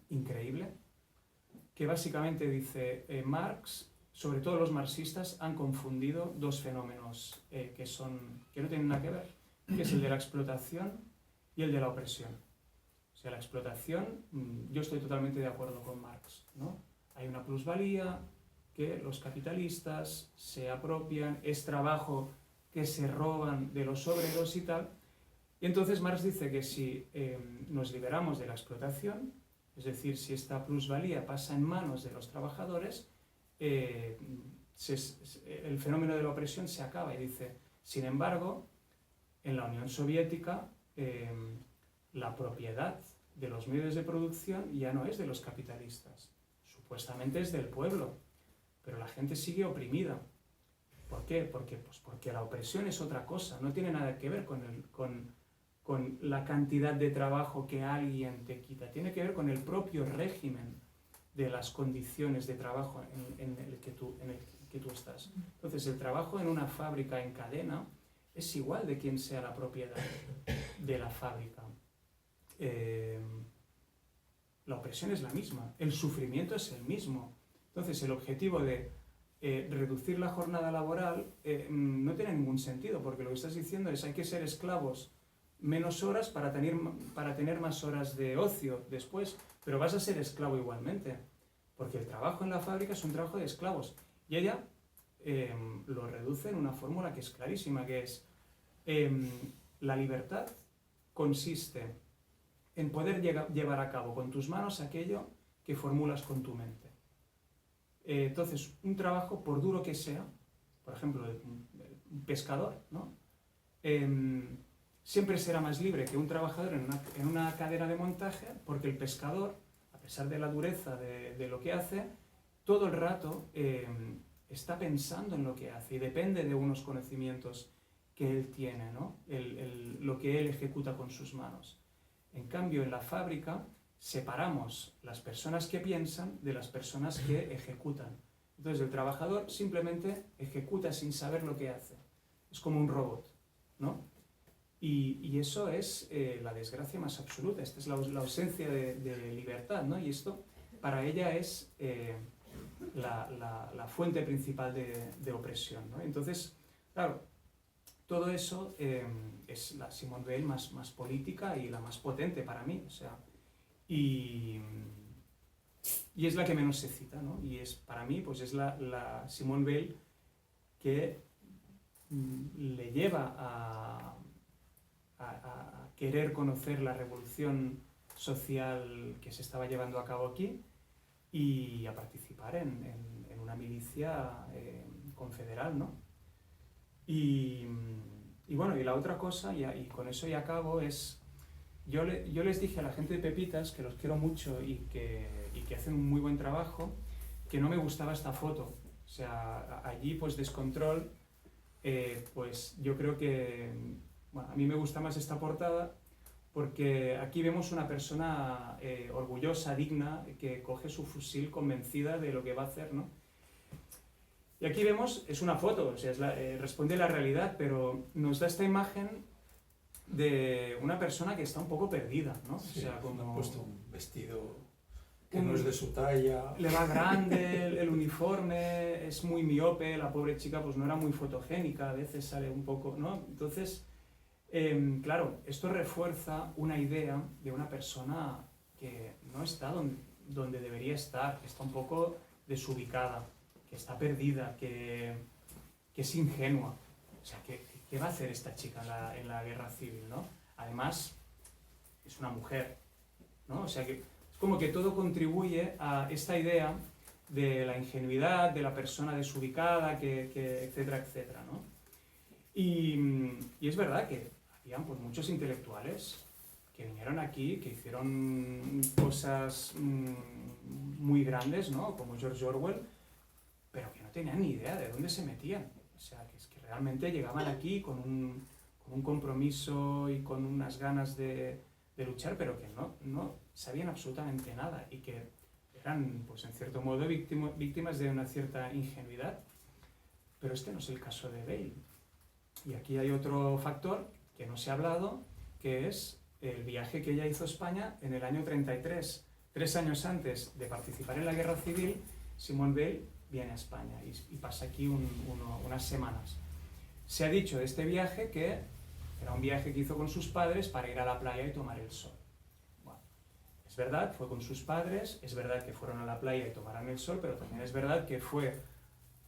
increíble, que básicamente dice Marx, sobre todo los marxistas, han confundido dos fenómenos que no tienen nada que ver, que es el de la explotación y el de la opresión. O sea, la explotación, yo estoy totalmente de acuerdo con Marx, ¿no? Hay una plusvalía que los capitalistas se apropian, es trabajo que se roban de los obreros y tal. Y entonces Marx dice que si nos liberamos de la explotación, es decir, si esta plusvalía pasa en manos de los trabajadores, el fenómeno de la opresión se acaba. Y dice, sin embargo, en la Unión Soviética, la propiedad de los medios de producción ya no es de los capitalistas, supuestamente es del pueblo, pero la gente sigue oprimida. ¿Por qué? Porque la opresión es otra cosa, no tiene nada que ver con la cantidad de trabajo que alguien te quita, tiene que ver con el propio régimen de las condiciones de trabajo en el que tú estás. Entonces, el trabajo en una fábrica en cadena es igual de quien sea la propiedad de la fábrica. La opresión es la misma, el sufrimiento es el mismo. Entonces, el objetivo de reducir la jornada laboral no tiene ningún sentido, porque lo que estás diciendo es hay que ser esclavos menos horas para tener más horas de ocio después, pero vas a ser esclavo igualmente, porque el trabajo en la fábrica es un trabajo de esclavos. Y ella lo reduce en una fórmula que es clarísima, que es la libertad consiste en poder llevar a cabo con tus manos aquello que formulas con tu mente. Entonces, un trabajo, por duro que sea, por ejemplo, un pescador, ¿no? Siempre será más libre que un trabajador en una cadena de montaje, porque el pescador, a pesar de la dureza de lo que hace, todo el rato está pensando en lo que hace y depende de unos conocimientos que él tiene, ¿no? Lo que él ejecuta con sus manos. En cambio, en la fábrica separamos las personas que piensan de las personas que ejecutan. Entonces, el trabajador simplemente ejecuta sin saber lo que hace. Es como un robot, ¿no? Y eso es la desgracia más absoluta. Esta es la ausencia de libertad, ¿no? Y esto, para ella, es la fuente principal de opresión, ¿no? Entonces, claro, todo eso es la Simone Weil más política y la más potente para mí, o sea, y es la que menos se cita, ¿no? Y es, para mí, pues es la Simone Weil que le lleva a querer conocer la revolución social que se estaba llevando a cabo aquí y a participar en una milicia confederal, ¿no? Y bueno, y la otra cosa, y con eso ya acabo, es, yo les dije a la gente de Pepitas, que los quiero mucho y que hacen un muy buen trabajo, que no me gustaba esta foto. O sea, allí, pues Descontrol, pues yo creo que, bueno, a mí me gusta más esta portada, porque aquí vemos una persona orgullosa, digna, que coge su fusil convencida de lo que va a hacer, ¿no? Y aquí vemos, es una foto, o sea, responde a la realidad, pero nos da esta imagen de una persona que está un poco perdida, ¿no? Sí, o sea, como ha puesto un vestido que no es de su talla. Le va grande, el uniforme, es muy miope, la pobre chica pues no era muy fotogénica, a veces sale un poco, ¿no? Entonces, claro, esto refuerza una idea de una persona que no está donde debería estar, que está un poco desubicada, que está perdida, que es ingenua. O sea, ¿qué va a hacer esta chica en la guerra civil, ¿no? Además, es una mujer, ¿no? O sea, que es como que todo contribuye a esta idea de la ingenuidad, de la persona desubicada, etcétera, etcétera, ¿no? Y es verdad que habían pues, muchos intelectuales que vinieron aquí, que hicieron cosas muy grandes, ¿no? Como George Orwell, pero que no tenían ni idea de dónde se metían. O sea, que es que realmente llegaban aquí con un compromiso y con unas ganas de luchar, pero que no sabían absolutamente nada y que eran, pues en cierto modo, víctimas de una cierta ingenuidad. Pero este no es el caso de Bale. Y aquí hay otro factor que no se ha hablado, que es el viaje que ella hizo a España en el año 33. 3 años antes de participar en la Guerra Civil, Simone Veil viene a España y pasa aquí unas semanas. Se ha dicho de este viaje que era un viaje que hizo con sus padres para ir a la playa y tomar el sol. Bueno, es verdad, fue con sus padres, es verdad que fueron a la playa y tomaron el sol, pero también es verdad que fue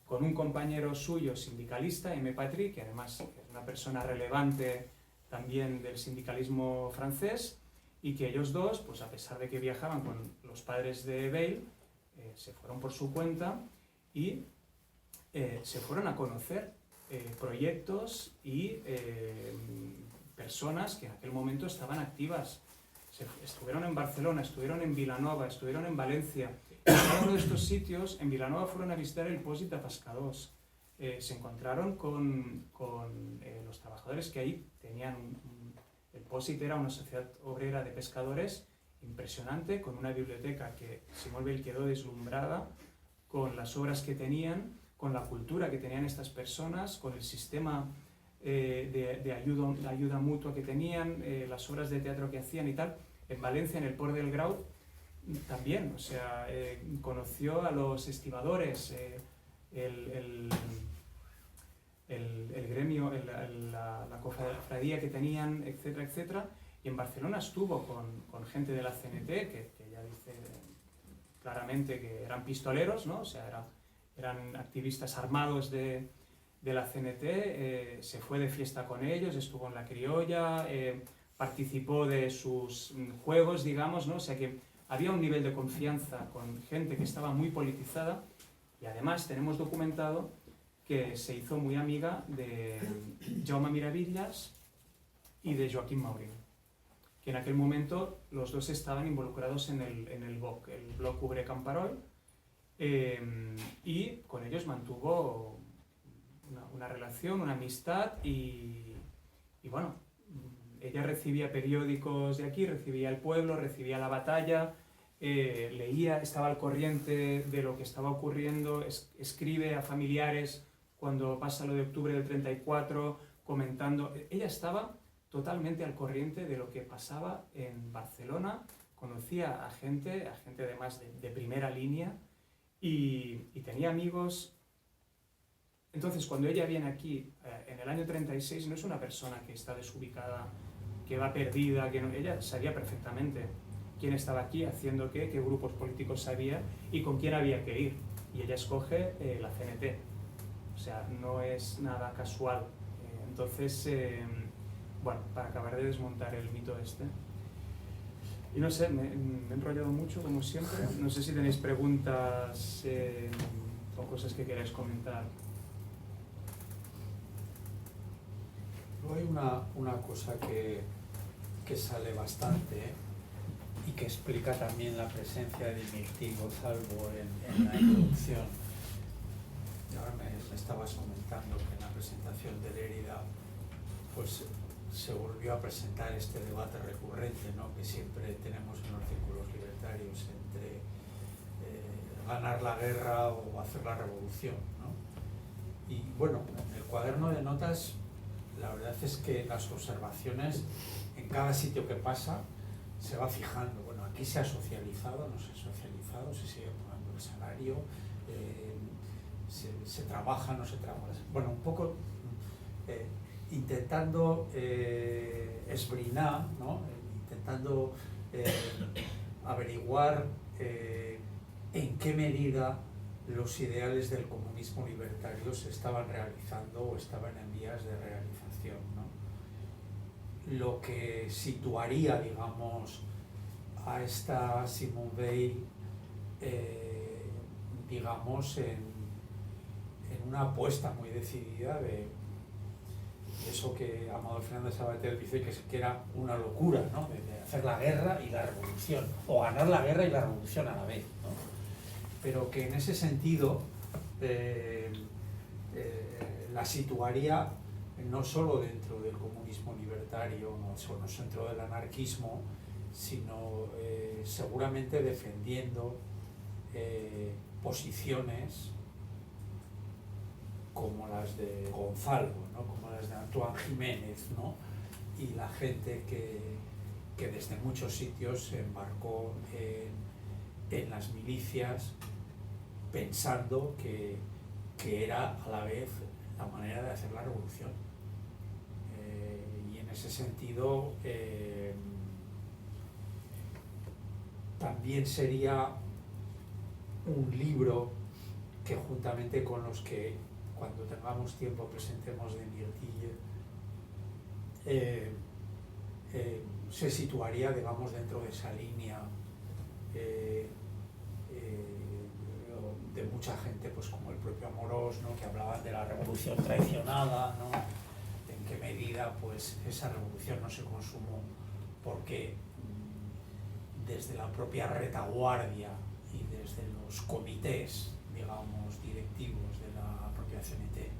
con un compañero suyo sindicalista, M. Patry, que además es una persona relevante también del sindicalismo francés, y que ellos dos, pues a pesar de que viajaban con los padres de Veil, se fueron por su cuenta y se fueron a conocer proyectos y personas que en aquel momento estaban activas. Estuvieron en Barcelona, estuvieron en Vilanova, estuvieron en Valencia. En cada uno de estos sitios, en Vilanova fueron a visitar el Pòsit de Pescadors. Se encontraron con los trabajadores que ahí tenían el Pòsit era una sociedad obrera de pescadores impresionante, con una biblioteca que Simone Veil quedó deslumbrada con las obras que tenían, con la cultura que tenían estas personas, con el sistema de ayuda mutua que tenían, las obras de teatro que hacían y tal. En Valencia, en el Port del Grau, también, o sea, conoció a los estibadores, el gremio, la cofradía que tenían, etcétera, etcétera. Y en Barcelona estuvo con gente de la CNT, que ya dice claramente que eran pistoleros, ¿no? O sea, eran activistas armados de la CNT, se fue de fiesta con ellos, estuvo en la criolla, participó de sus juegos, digamos, ¿no? O sea que había un nivel de confianza con gente que estaba muy politizada, y además tenemos documentado que se hizo muy amiga de Jaume Miravillas y de Joaquim Maurín, que en aquel momento los dos estaban involucrados en el BOC, el Bloc Obrer Camperol, y con ellos mantuvo una relación, una amistad, y bueno, ella recibía periódicos de aquí, recibía El Pueblo, recibía La Batalla, leía, estaba al corriente de lo que estaba ocurriendo, escribe a familiares cuando pasa lo de octubre del 34, comentando. Ella estaba totalmente al corriente de lo que pasaba en Barcelona, conocía a gente además de primera línea, y tenía amigos. Entonces, cuando ella viene aquí, en el año 36, no es una persona que está desubicada, que va perdida, ella sabía perfectamente quién estaba aquí, haciendo qué grupos políticos había y con quién había que ir. Y ella escoge la CNT. O sea, no es nada casual. Entonces, bueno, para acabar de desmontar el mito este. Y no sé, me he enrollado mucho, como siempre. No sé si tenéis preguntas o cosas que queráis comentar. Luego hay una cosa que sale bastante, y que explica también la presencia de Mirti Gonzalvo en la introducción. Y ahora me estabas comentando que en la presentación de Lérida pues se volvió a presentar este debate recurrente, ¿no?, que siempre tenemos en los círculos libertarios entre ganar la guerra o hacer la revolución, ¿no? Y bueno, en el cuaderno de notas la verdad es que las observaciones en cada sitio que pasa se va fijando. Bueno, aquí se ha socializado, no se ha socializado, se sigue pagando el salario, se trabaja, no se trabaja. Bueno, un poco intentando esbrinar, ¿no?, intentando averiguar en qué medida los ideales del comunismo libertario se estaban realizando o estaban en vías de realización, ¿no? Lo que situaría, digamos, a esta Simone Veil, digamos, en una apuesta muy decidida de eso que Amador Fernández Sabater dice que era una locura, ¿no?, de hacer la guerra y la revolución, o ganar la guerra y la revolución a la vez, ¿no? Pero que en ese sentido la situaría no solo dentro del comunismo libertario, no solo dentro del anarquismo, sino seguramente defendiendo posiciones como las de Gonzalo, ¿no? Como las de Antoine Jiménez, ¿no? Y la gente que desde muchos sitios se embarcó en las milicias pensando que era a la vez la manera de hacer la revolución. Y en ese sentido también sería un libro que, juntamente con los que cuando tengamos tiempo presentemos de Mirtille, se situaría, digamos, dentro de esa línea de mucha gente, pues como el propio Amorós, ¿no? Que hablaban de la revolución traicionada, ¿no? En qué medida pues esa revolución no se consumó porque desde la propia retaguardia y desde los comités, digamos, directivos de la propia CNT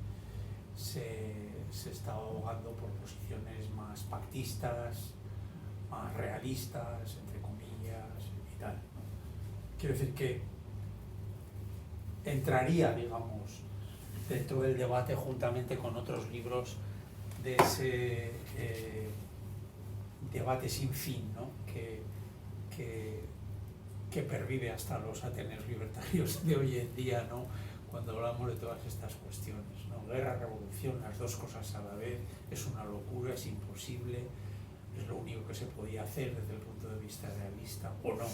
se está abogando por posiciones más pactistas, más realistas, entre comillas, y tal, ¿no? Quiero decir que entraría, digamos, dentro del debate juntamente con otros libros de ese debate sin fin, ¿no? que pervive hasta los Ateneos libertarios de hoy en día, ¿no? Cuando hablamos de todas estas cuestiones, ¿no? Guerra, revolución, las dos cosas a la vez, es una locura, es imposible, es lo único que se podía hacer desde el punto de vista realista, o no.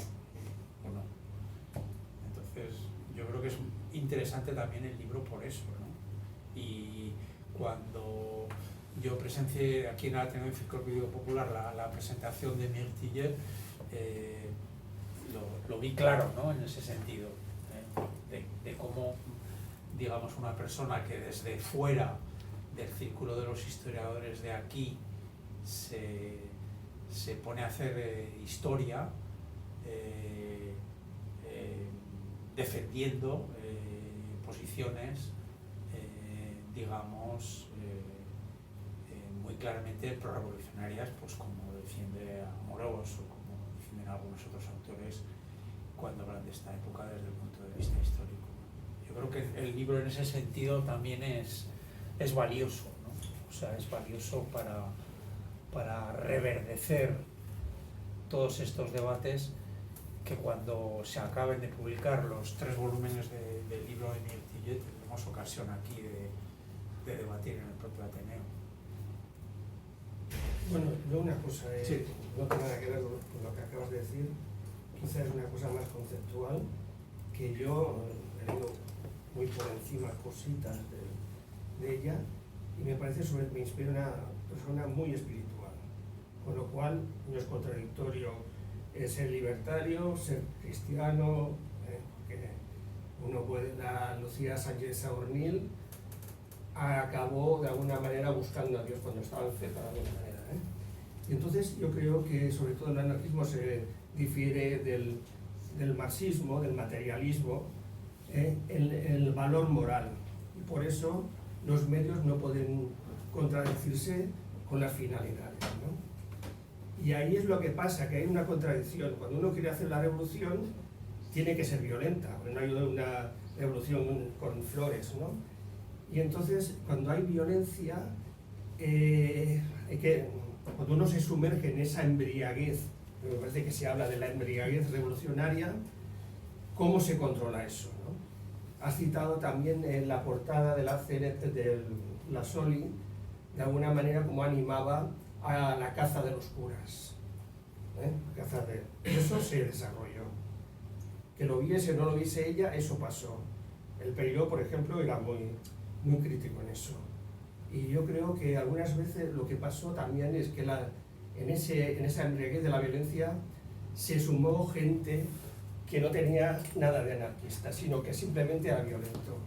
Entonces, yo creo que es interesante también el libro por eso, ¿no? Y cuando yo presencié aquí en el Ateneo Enciclopédico Popular la presentación de Mirtille, lo vi claro, ¿no? En ese sentido, de cómo, digamos, una persona que desde fuera del círculo de los historiadores de aquí se pone a hacer historia, defendiendo posiciones, digamos, muy claramente prorrevolucionarias, pues como defiende Amorós o como defienden algunos otros autores cuando hablan de esta época desde el punto de vista histórico. Yo creo que el libro en ese sentido también es valioso, ¿no? O sea, es valioso para reverdecer todos estos debates que cuando se acaben de publicar los 3 volúmenes del libro de Mirtille tendremos ocasión aquí de debatir en el propio Ateneo. Bueno, yo una cosa, Sí. no tiene nada que ver con lo que acabas de decir, quizás es una cosa más conceptual, que yo he leído muy por encima cositas de ella, y me parece, me inspira una persona muy espiritual, con lo cual no es contradictorio ser libertario, ser cristiano, que uno puede, la Lucía Sánchez Saornil acabó de alguna manera buscando a Dios cuando estaba en Zeta, de alguna manera, Y entonces yo creo que sobre todo el anarquismo se difiere del marxismo, del materialismo, el valor moral, y por eso los medios no pueden contradecirse con las finalidades, ¿no? Y ahí es lo que pasa, que hay una contradicción. Cuando uno quiere hacer la revolución, tiene que ser violenta, porque no hay una revolución con flores, ¿no? Y entonces, cuando hay violencia, cuando uno se sumerge en esa embriaguez, me parece que se habla de la embriaguez revolucionaria, ¿cómo se controla eso, no? Has citado también en la portada de la CNT de la Soli, de alguna manera como animaba a la caza de los curas. Eso se desarrolló. Que lo viese o no lo viese ella, eso pasó. El Peiró, por ejemplo, era muy crítico en eso. Y yo creo que algunas veces lo que pasó también es que en esa embriaguez de la violencia se sumó gente que no tenía nada de anarquista, sino que simplemente era violento.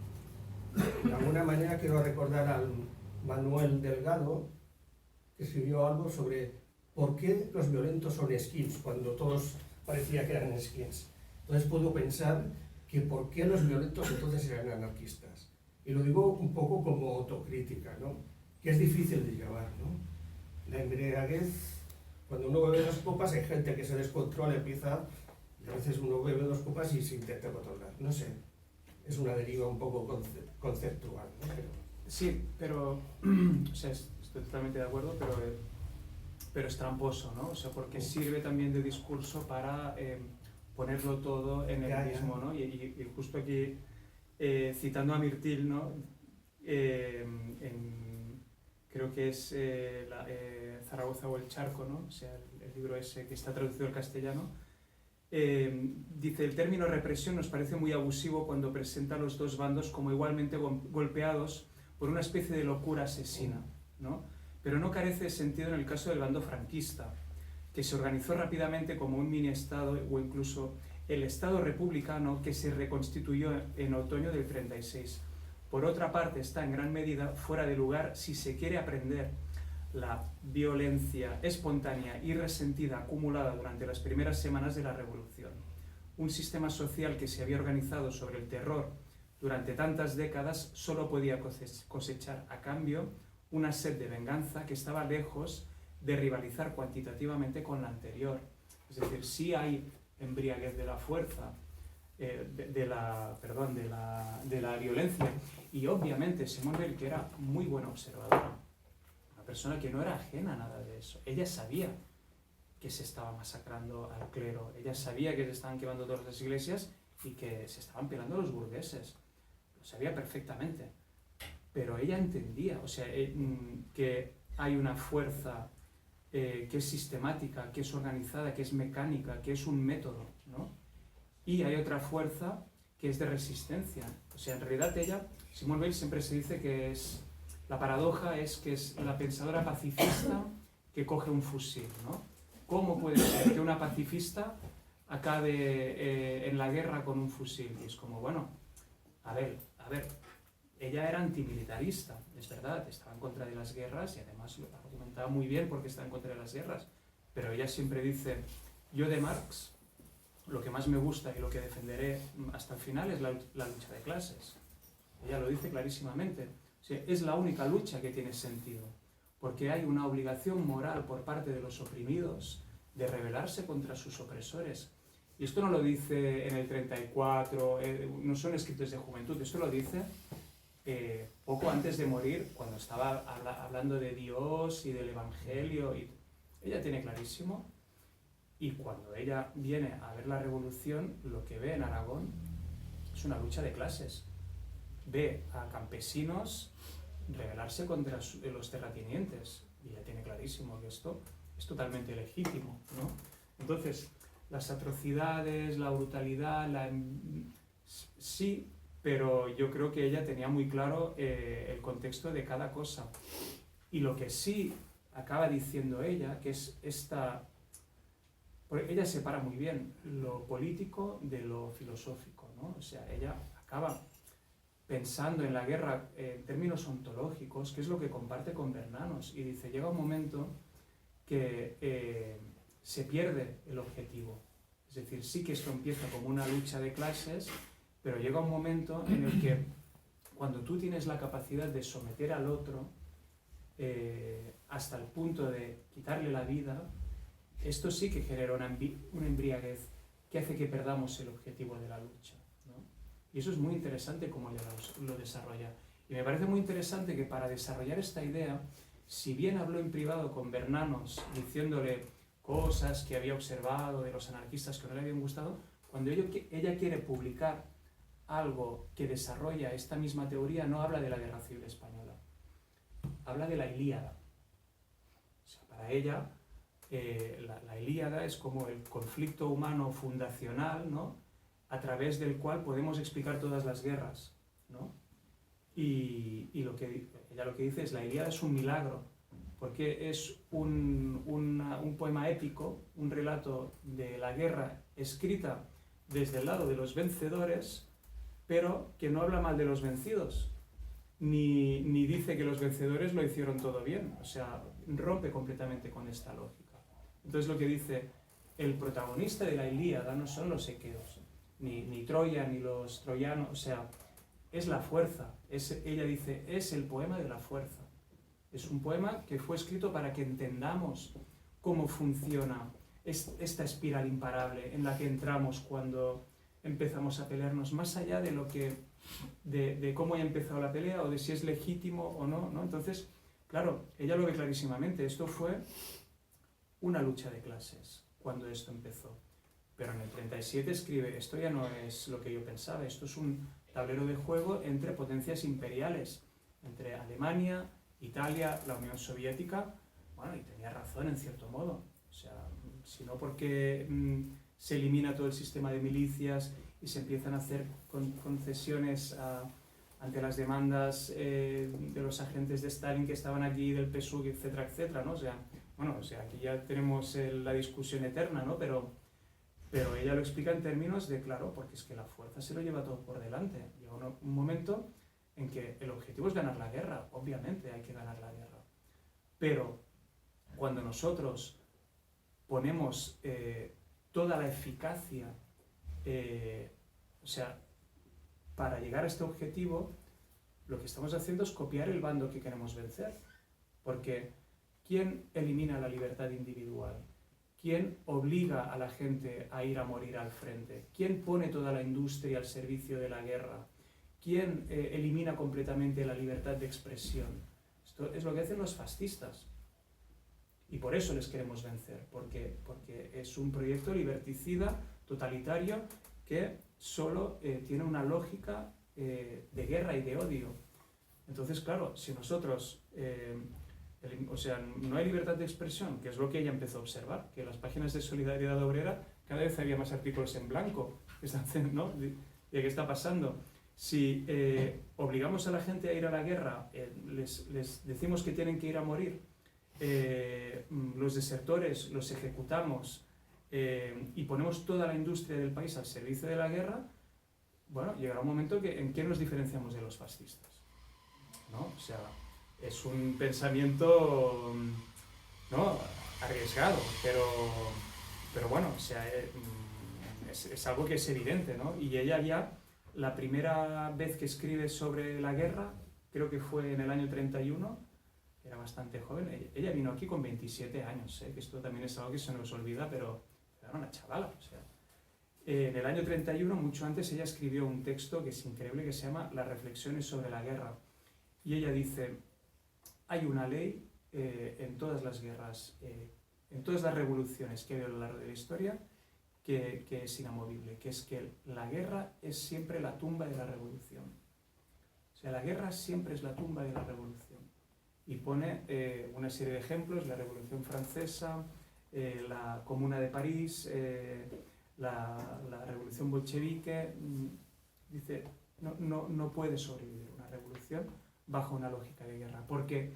De alguna manera quiero recordar al Manuel Delgado, que escribió algo sobre por qué los violentos son skins, cuando todos parecía que eran skins. Entonces puedo pensar que por qué los violentos entonces eran anarquistas. Y lo digo un poco como autocrítica, ¿no? que es difícil de llevar, ¿no? La embriaguez, cuando uno bebe 2 copas, hay gente que se descontrola, empieza, y a veces uno bebe 2 copas y se intenta controlar. No sé, es una deriva un poco conceptual, ¿no? Sí, pero, o sea, estoy totalmente de acuerdo, pero es tramposo, ¿no? O sea, porque sirve también de discurso para ponerlo todo en el mismo, ¿no? Y justo aquí, citando a Mirtil, ¿no? Creo que es Zaragoza o el Charco, ¿no? O sea, el libro ese que está traducido al castellano, dice: el término represión nos parece muy abusivo cuando presenta a los dos bandos como igualmente golpeados por una especie de locura asesina, ¿no? Pero no carece de sentido en el caso del bando franquista, que se organizó rápidamente como un mini-estado o incluso el Estado republicano que se reconstituyó en otoño del 36. Por otra parte, está en gran medida fuera de lugar si se quiere aprender la violencia espontánea y resentida acumulada durante las primeras semanas de la Revolución. Un sistema social que se había organizado sobre el terror durante tantas décadas solo podía cosechar a cambio una sed de venganza que estaba lejos de rivalizar cuantitativamente con la anterior. Es decir, sí hay embriaguez de la fuerza, de la violencia, y obviamente Simone Weil, que era muy buena observadora, una persona que no era ajena a nada de eso, ella sabía que se estaba masacrando al clero, ella sabía que se estaban quemando todas las iglesias y que se estaban pelando los burgueses, lo sabía perfectamente, pero ella entendía, o sea, que hay una fuerza que es sistemática, que es organizada, que es mecánica, que es un método, ¿no? Y hay otra fuerza que es de resistencia. O sea, en realidad ella, Simone Weil, siempre se dice que es, la paradoja es que es la pensadora pacifista que coge un fusil, ¿no? ¿Cómo puede ser que una pacifista acabe en la guerra con un fusil? Y es como, bueno, a ver, ella era antimilitarista, es verdad, estaba en contra de las guerras y además lo argumentaba muy bien porque estaba en contra de las guerras, pero ella siempre dice: yo de Marx lo que más me gusta y lo que defenderé hasta el final es la lucha de clases. Ella lo dice clarísimamente. O sea, es la única lucha que tiene sentido, porque hay una obligación moral por parte de los oprimidos de rebelarse contra sus opresores. Y esto no lo dice en el 34, no son escritos de juventud, esto lo dice poco antes de morir, cuando estaba hablando de Dios y del Evangelio. Y ella tiene clarísimo. Y cuando ella viene a ver la revolución, lo que ve en Aragón es una lucha de clases. Ve a campesinos rebelarse contra los terratenientes. Y ella tiene clarísimo que esto es totalmente legítimo, ¿no? Entonces, las atrocidades, la brutalidad, sí, pero yo creo que ella tenía muy claro el contexto de cada cosa. Y lo que sí acaba diciendo ella, que es esta... Porque ella separa muy bien lo político de lo filosófico, ¿no? O sea, ella acaba pensando en la guerra en términos ontológicos, que es lo que comparte con Bernanos, y dice: llega un momento que se pierde el objetivo. Es decir, sí que esto empieza como una lucha de clases, pero llega un momento en el que cuando tú tienes la capacidad de someter al otro hasta el punto de quitarle la vida, esto sí que genera una embriaguez que hace que perdamos el objetivo de la lucha, ¿no? Y eso es muy interesante cómo ella lo desarrolla. Y me parece muy interesante que para desarrollar esta idea, si bien habló en privado con Bernanos diciéndole cosas que había observado de los anarquistas que no le habían gustado, cuando ella quiere publicar algo que desarrolla esta misma teoría, no habla de la Guerra Civil Española, habla de la Ilíada. O sea, para ella... la Ilíada es como el conflicto humano fundacional, ¿no? A través del cual podemos explicar todas las guerras, ¿no? Y ella lo que dice es: la Ilíada es un milagro, porque es un poema épico, un relato de la guerra escrita desde el lado de los vencedores, pero que no habla mal de los vencidos, ni dice que los vencedores lo hicieron todo bien. O sea, rompe completamente con esta lógica. Entonces lo que dice: el protagonista de la Ilíada no son los equeos, ni Troya, ni los troyanos, o sea, es la fuerza. Ella dice, es el poema de la fuerza. Es un poema que fue escrito para que entendamos cómo funciona esta espiral imparable en la que entramos cuando empezamos a pelearnos, más allá de lo que de cómo haya empezado la pelea o de si es legítimo o no, ¿no? Entonces, claro, ella lo ve clarísimamente. Esto fue una lucha de clases cuando esto empezó. Pero en el 37 escribe, esto ya no es lo que yo pensaba, esto es un tablero de juego entre potencias imperiales, entre Alemania, Italia, la Unión Soviética. Bueno, y tenía razón en cierto modo. O sea, si no porque se elimina todo el sistema de milicias y se empiezan a hacer concesiones ante las demandas de los agentes de Stalin que estaban aquí, del PSUV, etcétera, etcétera, ¿no? O sea, bueno, o sea, aquí ya tenemos la discusión eterna, ¿no? Pero ella lo explica en términos de, claro, porque es que la fuerza se lo lleva todo por delante. Llega un momento en que el objetivo es ganar la guerra, obviamente hay que ganar la guerra. Pero cuando nosotros ponemos toda la eficacia, o sea, para llegar a este objetivo, lo que estamos haciendo es copiar el bando que queremos vencer. Porque ¿quién elimina la libertad individual? ¿Quién obliga a la gente a ir a morir al frente? ¿Quién pone toda la industria al servicio de la guerra? ¿Quién elimina completamente la libertad de expresión? Esto es lo que hacen los fascistas. Y por eso les queremos vencer, porque es un proyecto liberticida, totalitario, que solo tiene una lógica de guerra y de odio. Entonces, claro, si nosotros... o sea, no hay libertad de expresión, que es lo que ella empezó a observar, que en las páginas de Solidaridad Obrera cada vez había más artículos en blanco, ¿no? ¿De qué está pasando? Si obligamos a la gente a ir a la guerra, les decimos que tienen que ir a morir, los desertores los ejecutamos y ponemos toda la industria del país al servicio de la guerra, bueno, llegará un momento en que nos diferenciamos de los fascistas, ¿no? O sea, es un pensamiento, ¿no?, arriesgado, pero bueno, o sea, es algo que es evidente, ¿no? Y ella ya, la primera vez que escribe sobre la guerra, creo que fue en el año 31, era bastante joven, ella vino aquí con 27 años, que esto también es algo que se nos olvida, pero era una chavala, o sea. En el año 31, mucho antes, ella escribió un texto que es increíble, que se llama Las reflexiones sobre la guerra. Y ella dice, hay una ley en todas las guerras, en todas las revoluciones que ha habido a lo largo de la historia, que es inamovible, que es que la guerra es siempre la tumba de la revolución. O sea, la guerra siempre es la tumba de la revolución. Y pone una serie de ejemplos, la Revolución Francesa, la Comuna de París, la Revolución Bolchevique. Dice, no puede sobrevivir una revolución bajo una lógica de guerra, porque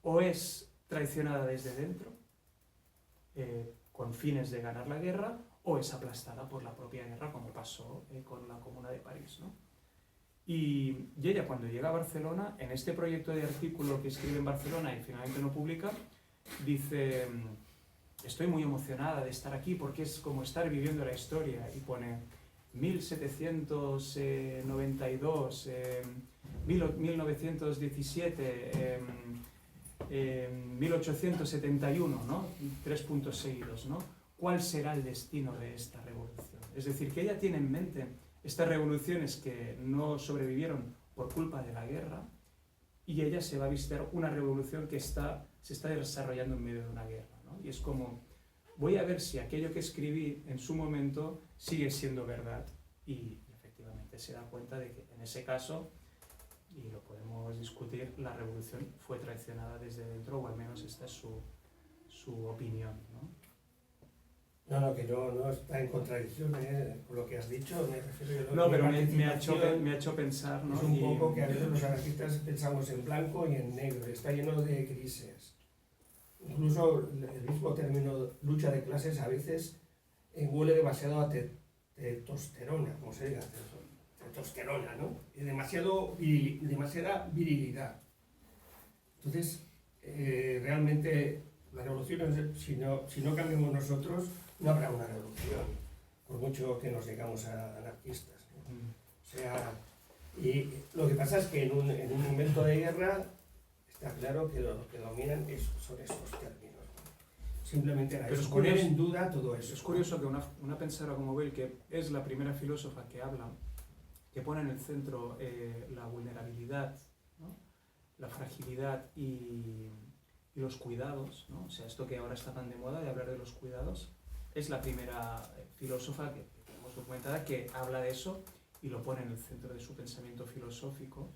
o es traicionada desde dentro, con fines de ganar la guerra, o es aplastada por la propia guerra, como pasó con la Comuna de París, ¿no? Y ella, cuando llega a Barcelona, en este proyecto de artículo que escribe en Barcelona y finalmente no publica, dice, estoy muy emocionada de estar aquí porque es como estar viviendo la historia, y pone 1792, 1917, 1871, ¿no? 3 puntos seguidos, ¿no? ¿Cuál será el destino de esta revolución? Es decir, que ella tiene en mente estas revoluciones que no sobrevivieron por culpa de la guerra, y ella se va a visitar una revolución que se está desarrollando en medio de una guerra, ¿no? Y es como, voy a ver si aquello que escribí en su momento sigue siendo verdad, y efectivamente se da cuenta de que en ese caso, y lo podemos discutir, la revolución fue traicionada desde dentro, o al menos esta es su opinión, ¿no? No, que no está en contradicción con lo que has dicho, me refiero yo. No, pero me ha hecho pensar, ¿no? Es un poco que a veces los anarquistas pensamos en blanco y en negro, está lleno de grises. Incluso el mismo término lucha de clases a veces huele demasiado a testosterona, como se diga, testosterona, ¿no? Y demasiada virilidad. Entonces, realmente la revolución, si no cambiamos nosotros, no habrá una revolución, por mucho que nos digamos anarquistas, ¿no? O sea, y lo que pasa es que en un momento de guerra está claro que lo que dominan son estos términos. Simplemente era Pero eso, es poner curioso- en duda todo eso. Es curioso que una pensadora como Bell, que es la primera filósofa que habla, que pone en el centro la vulnerabilidad, ¿no? La fragilidad y los cuidados, ¿no? O sea, esto que ahora está tan de moda de hablar de los cuidados, es la primera filósofa que tenemos documentada que habla de eso y lo pone en el centro de su pensamiento filosófico.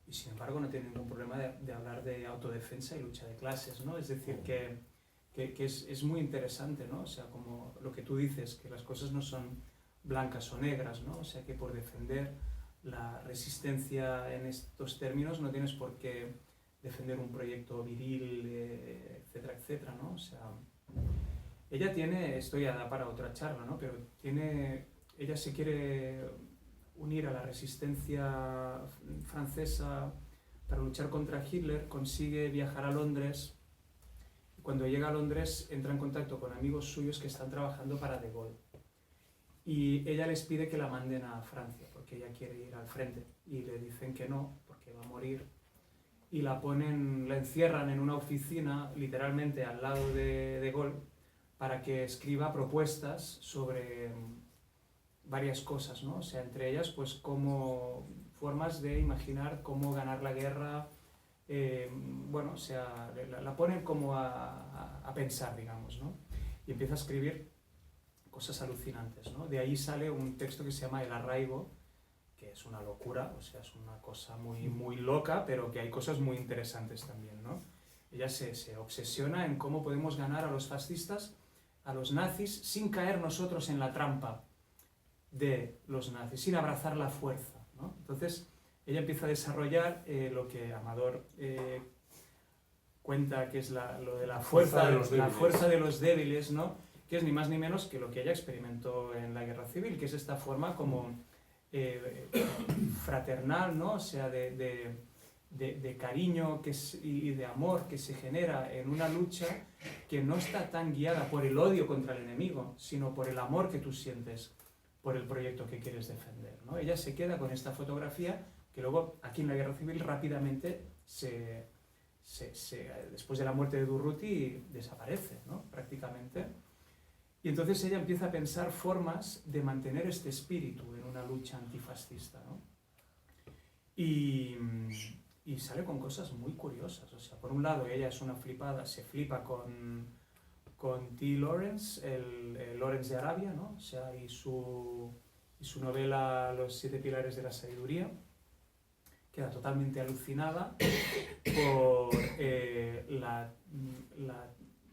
Y sin embargo no tiene ningún problema de hablar de autodefensa y lucha de clases, ¿no? Es decir, que es muy interesante, ¿no? O sea, como lo que tú dices, que las cosas no son blancas o negras, ¿no? O sea, que por defender la resistencia en estos términos no tienes por qué defender un proyecto viril, etcétera, etcétera, ¿no? O sea, ella tiene, esto ya da para otra charla, ¿no? Pero ella se quiere unir a la resistencia francesa para luchar contra Hitler, consigue viajar a Londres. Cuando llega a Londres entra en contacto con amigos suyos que están trabajando para De Gaulle. Y ella les pide que la manden a Francia, porque ella quiere ir al frente. Y le dicen que no, porque va a morir. Y la encierran en una oficina, literalmente al lado de De Gaulle, para que escriba propuestas sobre varias cosas, ¿no? O sea, entre ellas, pues, como formas de imaginar cómo ganar la guerra. Bueno, o sea, la ponen como a pensar, digamos, ¿no? Y empieza a escribir cosas alucinantes, ¿no? De ahí sale un texto que se llama El arraigo, que es una locura, o sea, es una cosa muy, muy loca, pero que hay cosas muy interesantes también, ¿no? Ella se obsesiona en cómo podemos ganar a los fascistas, a los nazis, sin caer nosotros en la trampa de los nazis, sin abrazar la fuerza, ¿no? Entonces, ella empieza a desarrollar lo que Amador cuenta que es lo de la fuerza de los débiles, ¿no? Que es ni más ni menos que lo que ella experimentó en la Guerra Civil, que es esta forma como fraternal, ¿no? O sea, de cariño y de amor que se genera en una lucha que no está tan guiada por el odio contra el enemigo, sino por el amor que tú sientes por el proyecto que quieres defender, ¿no? Ella se queda con esta fotografía que luego aquí en la Guerra Civil rápidamente después de la muerte de Durruti desaparece, ¿no? Prácticamente. Y entonces ella empieza a pensar formas de mantener este espíritu en una lucha antifascista, ¿no? Y sale con cosas muy curiosas. O sea, por un lado ella es una flipada, se flipa con T. Lawrence, el Lawrence de Arabia, ¿no? O sea, y su novela Los 7 pilares de la sabiduría. Queda totalmente alucinada por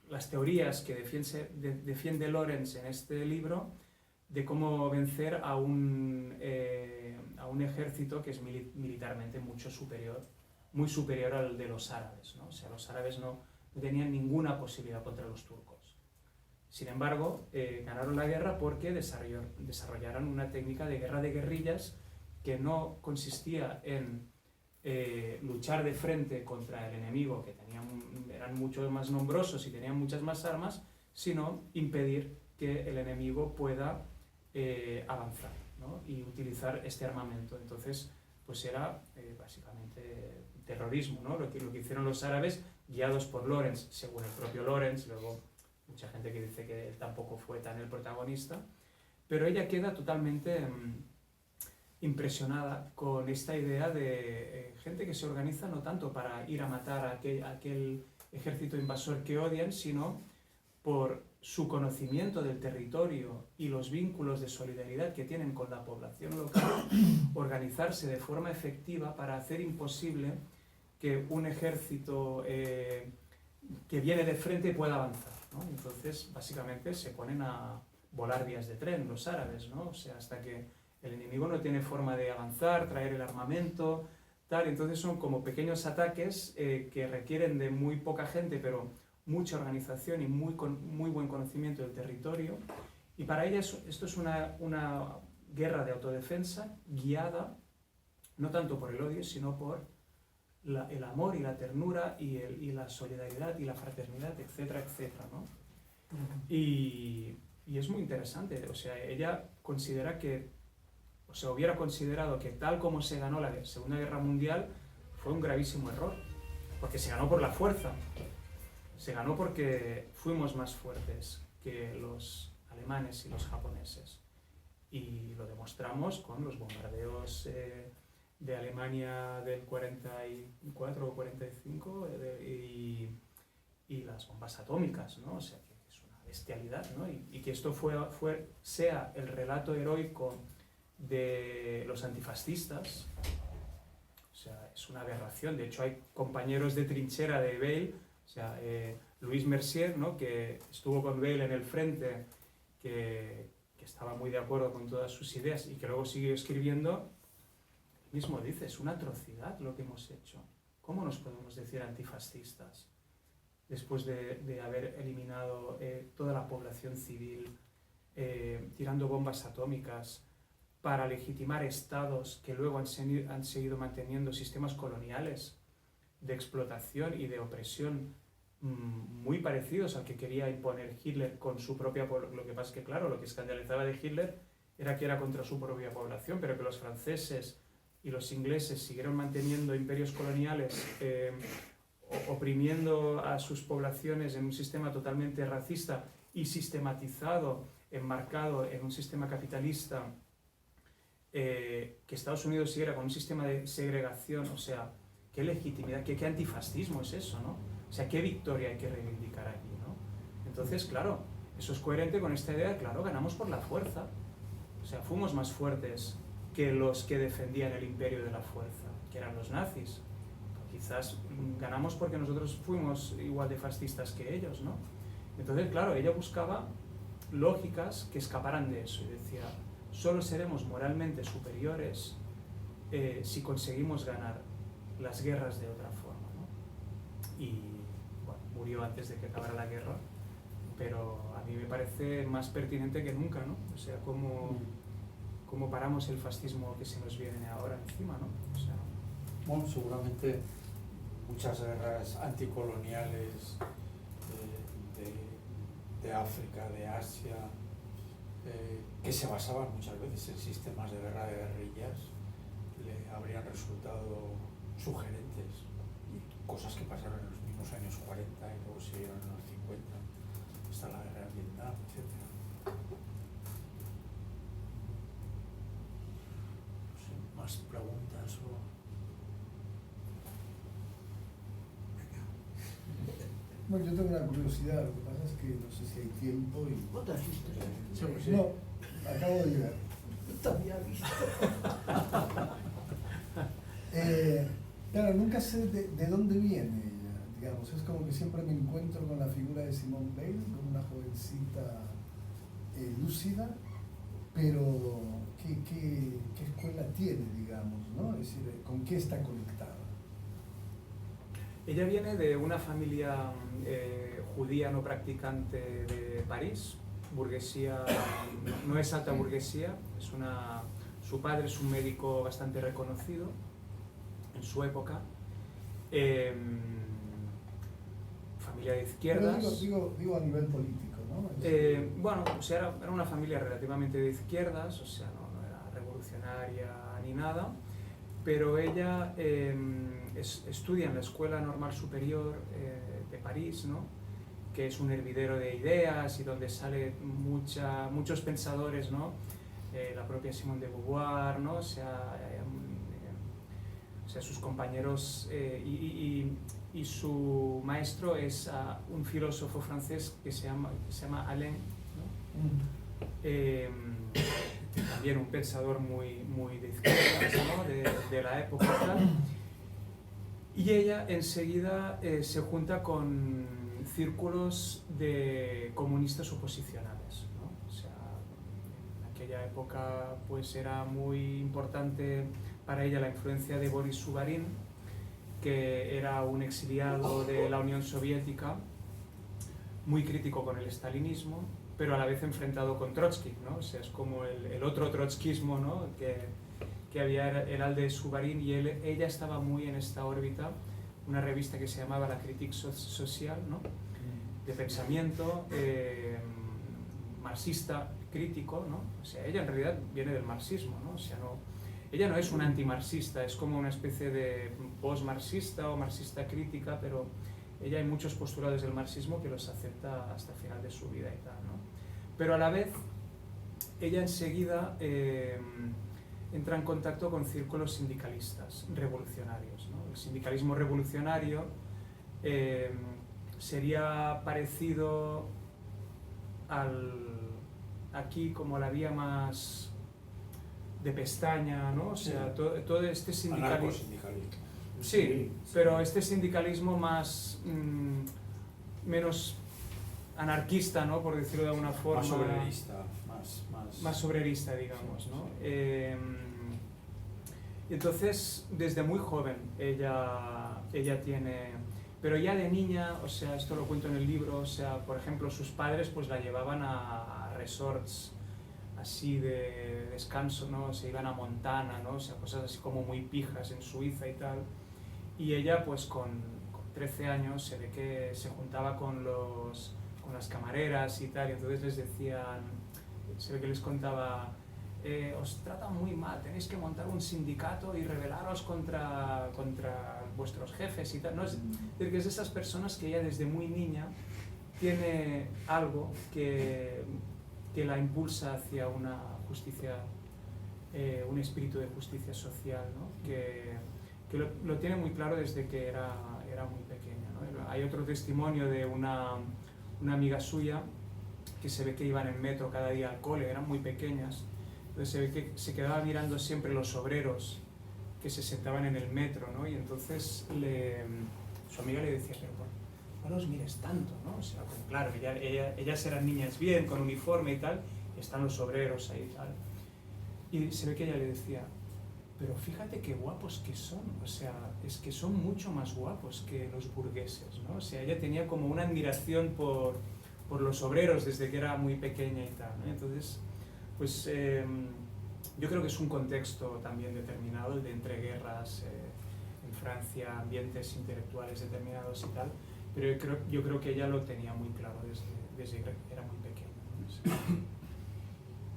las teorías que defiende Lawrence en este libro de cómo vencer a un ejército que es militarmente muy superior al de los árabes, ¿no? O sea, los árabes no tenían ninguna posibilidad contra los turcos. Sin embargo, ganaron la guerra porque desarrollaron una técnica de guerra de guerrillas que no consistía en luchar de frente contra el enemigo, que eran mucho más nombrosos y tenían muchas más armas, sino impedir que el enemigo pueda avanzar, ¿no? Y utilizar este armamento. Entonces, pues era básicamente terrorismo, ¿no? Lo que hicieron los árabes, guiados por Lawrence, según el propio Lawrence. Luego mucha gente que dice que él tampoco fue tan el protagonista, pero ella queda totalmente impresionada con esta idea de gente que se organiza no tanto para ir a matar a aquel ejército invasor que odian, sino por su conocimiento del territorio y los vínculos de solidaridad que tienen con la población local, organizarse de forma efectiva para hacer imposible que un ejército que viene de frente pueda avanzar, ¿no? Entonces, básicamente, se ponen a volar vías de tren los árabes, ¿no? O sea, hasta que el enemigo no tiene forma de avanzar, traer el armamento, tal. Entonces son como pequeños ataques que requieren de muy poca gente, pero mucha organización y muy buen conocimiento del territorio. Y para ella esto es una guerra de autodefensa guiada no tanto por el odio, sino por el amor y la ternura y la solidaridad y la fraternidad, etcétera, etcétera, ¿no? Y es muy interesante. O sea, ella considera hubiera considerado que tal como se ganó la Segunda Guerra Mundial fue un gravísimo error. porque se ganó por la fuerza, se ganó porque fuimos más fuertes que los alemanes y los japoneses. Y lo demostramos con los bombardeos de Alemania del 44 o 45 y las bombas atómicas, ¿no? O sea, que es una bestialidad, ¿no? Y que esto sea el relato heroico de los antifascistas, o sea, es una aberración. De hecho, hay compañeros de trinchera de Bale, o sea, Louis Mercier, ¿no? Que estuvo con Bale en el frente, que estaba muy de acuerdo con todas sus ideas y que luego siguió escribiendo, mismo dice, es una atrocidad lo que hemos hecho. ¿Cómo nos podemos decir antifascistas después de haber eliminado toda la población civil, tirando bombas atómicas para legitimar estados que luego han seguido manteniendo sistemas coloniales de explotación y de opresión muy parecidos al que quería imponer Hitler con su propia población? Lo que pasa es que, claro, lo que escandalizaba de Hitler era que era contra su propia población, pero que los franceses y los ingleses siguieron manteniendo imperios coloniales, oprimiendo a sus poblaciones en un sistema totalmente racista y sistematizado, enmarcado en un sistema capitalista, que Estados Unidos siguiera con un sistema de segregación. O sea, qué legitimidad, qué antifascismo es eso, ¿no? O sea, qué victoria hay que reivindicar aquí, ¿no? Entonces, claro, eso es coherente con esta idea, claro, ganamos por la fuerza. O sea, fuimos más fuertes que los que defendían el imperio de la fuerza, que eran los nazis. Quizás ganamos porque nosotros fuimos igual de fascistas que ellos, ¿no? Entonces, claro, ella buscaba lógicas que escaparan de eso y decía, solo seremos moralmente superiores si conseguimos ganar las guerras de otra forma, ¿no? Y bueno, murió antes de que acabara la guerra, pero a mí me parece más pertinente que nunca, ¿no? O sea, cómo paramos el fascismo que se nos viene ahora encima, ¿no? O sea, bueno, seguramente muchas guerras anticoloniales de África, de Asia, que se basaban muchas veces en sistemas de guerra de guerrillas, le habrían resultado sugerentes, y cosas que pasaron en los mismos años 40 y luego siguieron en los 50 hasta la guerra de Vietnam, etc. No sé, más preguntas o... Bueno, yo tengo una curiosidad, lo que pasa es que no sé si hay tiempo y... ¿Vos te has visto? Sí, pues sí. No, acabo de llegar. Yo te había visto. Claro, nunca sé de dónde viene ella, digamos, es como que siempre me encuentro con la figura de Simone Weil, como una jovencita lúcida, pero ¿qué escuela tiene, digamos, ¿no? Es decir, ¿con qué está conectada? ella viene de una familia judía no practicante de París, burguesía, no es alta burguesía, su padre es un médico bastante reconocido en su época, familia de izquierdas. Pero digo a nivel político, ¿no? Bueno, o sea, era una familia relativamente de izquierdas, o sea, no era revolucionaria ni nada, pero ella estudia en la Escuela Normal Superior de París, ¿no? Que es un hervidero de ideas y donde salen muchos pensadores, ¿no? La propia Simone de Beauvoir, ¿no? O sea, sus compañeros y su maestro es un filósofo francés que se llama Alain, ¿no? También un pensador muy de izquierdas, ¿no? de la época y tal. Y ella enseguida se junta con círculos de comunistas oposicionales, ¿no? O sea, en aquella época pues era muy importante para ella la influencia de Boris Suvarin, que era un exiliado de la Unión Soviética, muy crítico con el stalinismo, pero a la vez enfrentado con Trotsky, ¿no? O sea, es como el otro trotskismo, ¿no? que había el ALDE de Suvarin, y ella estaba muy en esta órbita, una revista que se llamaba La Critique Social, ¿no? De pensamiento marxista crítico, ¿no? O sea, ella en realidad viene del marxismo, ¿no? O sea, no, ella no es una antimarxista, es como una especie de post-marxista o marxista crítica, pero ella hay muchos postulados del marxismo que los acepta hasta el final de su vida y tal, ¿no? Pero a la vez, ella enseguida entra en contacto con círculos sindicalistas revolucionarios, ¿no? El sindicalismo revolucionario sería parecido aquí como la vía más de pestaña, ¿no? O sea, todo este sindicalismo... Anarcosindicalismo. Sí, pero este sindicalismo más... menos anarquista, ¿no? Por decirlo de alguna forma. Más obrerista. Más obrerista, digamos, ¿no? Entonces, desde muy joven, ella tiene... Pero ya de niña, o sea, esto lo cuento en el libro, o sea, por ejemplo, sus padres pues la llevaban a resorts así de descanso, ¿no? Se iban a Montana, ¿no? O sea, cosas así como muy pijas en Suiza y tal. Y ella, pues con 13 años, se ve que se juntaba con las camareras y tal, y entonces les decían, se ve que les contaba, os tratan muy mal, tenéis que montar un sindicato y rebelaros contra vuestros jefes y tal. No, es decir, que es de esas personas que ella desde muy niña tiene algo que la impulsa hacia una justicia, un espíritu de justicia social, ¿no? que lo tiene muy claro desde que era muy pequeña, ¿no? Hay otro testimonio de una amiga suya que se ve que iban en metro cada día al cole, eran muy pequeñas, entonces se ve que se quedaba mirando siempre los obreros que se sentaban en el metro, ¿no? Y entonces su amiga le decía, pero no los mires tanto, ¿no? O sea, como, claro, ellas eran niñas bien, con uniforme y tal, y están los obreros ahí y tal. Y se ve que ella le decía, pero fíjate qué guapos que son, o sea, es que son mucho más guapos que los burgueses, ¿no? O sea, ella tenía como una admiración por los obreros desde que era muy pequeña y tal, ¿no? Entonces, pues yo creo que es un contexto también determinado, el de entreguerras en Francia, ambientes intelectuales determinados y tal, pero yo creo que ella lo tenía muy claro desde que era muy pequeña, ¿no? O sea,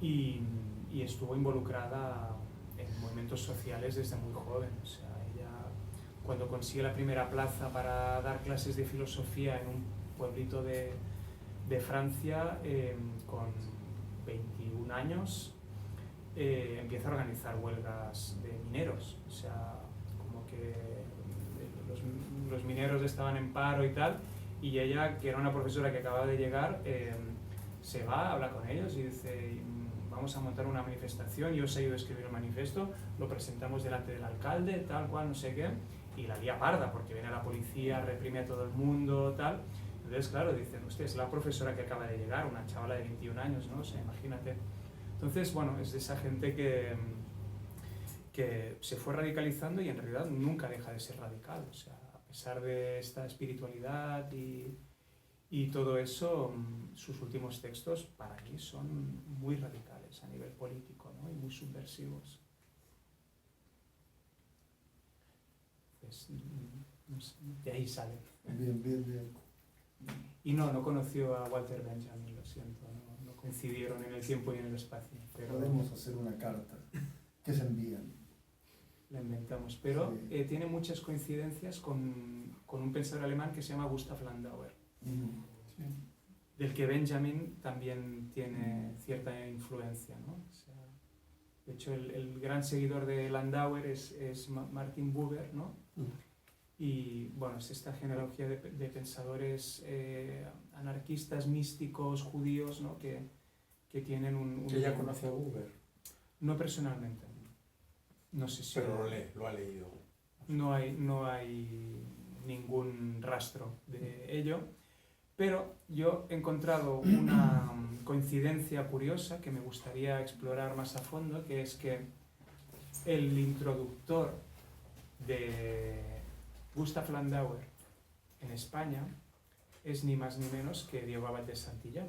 y estuvo involucrada en movimientos sociales desde muy joven. O sea, ella cuando consigue la primera plaza para dar clases de filosofía en un pueblito de Francia, con 21 años, empieza a organizar huelgas de mineros. O sea, como que los mineros estaban en paro y tal, y ella, que era una profesora que acababa de llegar, se va, habla con ellos y dice, vamos a montar una manifestación, yo os ayudo a escribir el manifiesto, lo presentamos delante del alcalde, tal cual, no sé qué, y la lía parda, porque viene la policía, reprime a todo el mundo, tal. Entonces, claro, dicen, usted es la profesora que acaba de llegar, una chavala de 21 años, ¿no? O sea, imagínate. Entonces, bueno, es de esa gente que se fue radicalizando y en realidad nunca deja de ser radical. O sea, a pesar de esta espiritualidad y todo eso, sus últimos textos para mí son muy radicales a nivel político, ¿no? Y muy subversivos. Pues, no sé, de ahí sale. Bien. Y no conoció a Walter Benjamin, lo siento, no coincidieron en el tiempo y en el espacio. Pero Podemos hacer una carta que se envían. la inventamos, pero Sí. tiene muchas coincidencias con un pensador alemán que se llama Gustav Landauer, Sí. del que Benjamin también tiene cierta influencia, ¿no? O sea, de hecho, el gran seguidor de Landauer es Martin Buber, ¿no? Y bueno, es esta genealogía de pensadores anarquistas, místicos, judíos, ¿no? que tienen un... ¿Ella conoce a Buber? No personalmente, no sé si... Pero lo ha leído. No hay ningún rastro de ello, pero yo he encontrado una coincidencia curiosa que me gustaría explorar más a fondo, que es que el introductor de Gustav Landauer en España es ni más ni menos que Diego Abad de Santillán,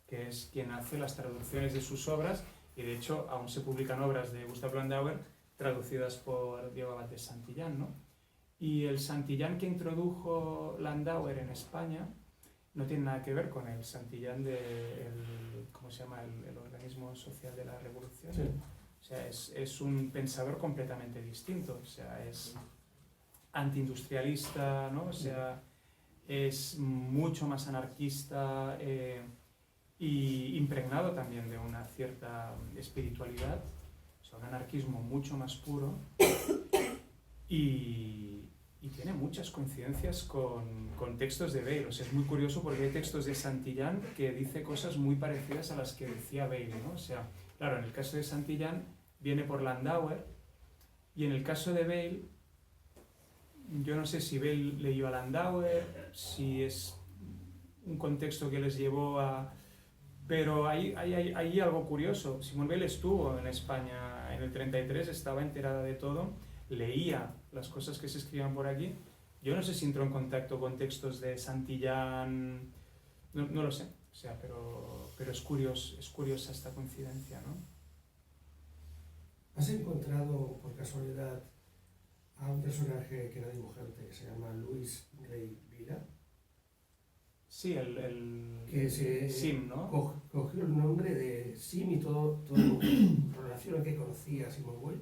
que es quien hace las traducciones de sus obras, y de hecho aún se publican obras de Gustav Landauer traducidas por Diego Abad de Santillán, ¿no? Y el Santillán que introdujo Landauer en España no tiene nada que ver con el Santillán ¿cómo se llama? El organismo social de la Revolución. Sí. sea, es un pensador completamente distinto, o sea, es antiindustrialista, ¿no? O sea, es mucho más anarquista y impregnado también de una cierta espiritualidad, o sea, un anarquismo mucho más puro y tiene muchas coincidencias con textos de Bale. O sea, es muy curioso porque hay textos de Santillán que dice cosas muy parecidas a las que decía Bale, ¿no? O sea, claro, en el caso de Santillán viene por Landauer y en el caso de Bale, yo no sé si Bale leyó a Landauer, si es un contexto que les llevó a... Pero hay algo curioso. Simone Weil estuvo en España en el 33, estaba enterada de todo, leía las cosas que se escribían por aquí. Yo no sé si entró en contacto con textos de Santillán, no lo sé, o sea, pero es curiosa esta coincidencia, ¿no? ¿Has encontrado por casualidad a un personaje que era dibujante que se llama Luis Rey Vila? Sí, el Que se Sim, ¿no? cogió el nombre de Sim y todo relación a que conocía a Simone Weil.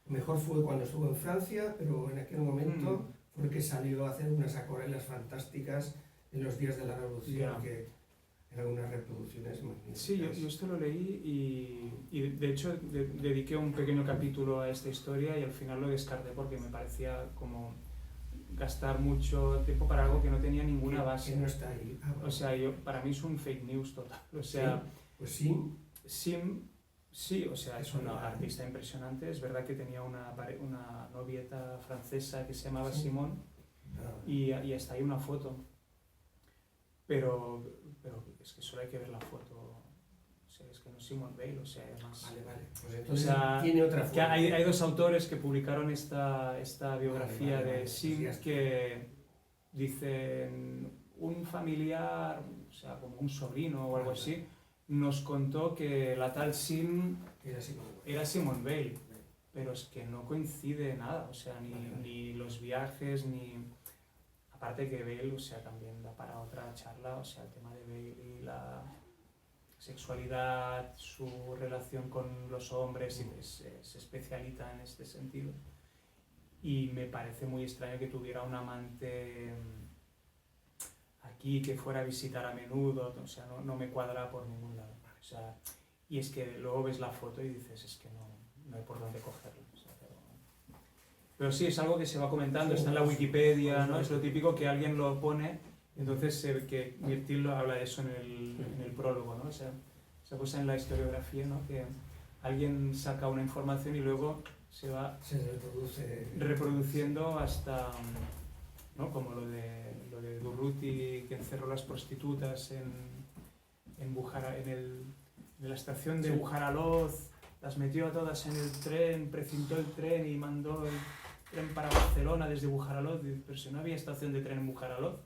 Mejor fue cuando estuvo en Francia, pero en aquel momento fue que salió a hacer unas acuarelas fantásticas en los días de la Revolución, que eran unas reproducciones magníficas. Sí, yo esto lo leí y de hecho dediqué un pequeño capítulo a esta historia y al final lo descarté porque me parecía como gastar mucho tiempo para algo que no tenía ninguna base. Que no está ahí. O sea, para mí es un fake news total. O sea, sí, pues Sim. Sí, o sea, es una artista impresionante. Es verdad que tenía una novieta francesa que se llamaba Simone y hasta hay una foto. Pero es que solo hay que ver la foto. O sea, es que no es Simone Weil, o sea, además... Vale. Pues entonces o sea, tiene otra foto. Que hay dos autores que publicaron esta biografía de Sim que dicen un familiar, o sea, como un sobrino o algo así, nos contó que la tal Sim era Simone Weil, pero es que no coincide nada, o sea, ni los viajes, ni... Aparte que Bale, o sea, también da para otra charla, o sea, el tema de Bale y la sexualidad, su relación con los hombres, y se especializa en este sentido. Y me parece muy extraño que tuviera un amante aquí, que fuera a visitar a menudo, o sea, no me cuadra por ningún lado. O sea, y es que luego ves la foto y dices, es que no hay por dónde cogerlo. O sea, pero sí, es algo que se va comentando, está en la Wikipedia, ¿no? Es lo típico que alguien lo pone, entonces que Mirtil habla de eso en el prólogo, ¿no? O sea, esa cosa en la historiografía, ¿no? Que alguien saca una información y luego se va reproduciendo hasta, ¿no? Como lo de Durruti, que encerró las prostitutas en la estación de Bujaraloz, las metió a todas en el tren, precintó el tren y mandó el tren para Barcelona desde Bujaraloz, pero si no había estación de tren en Bujaraloz.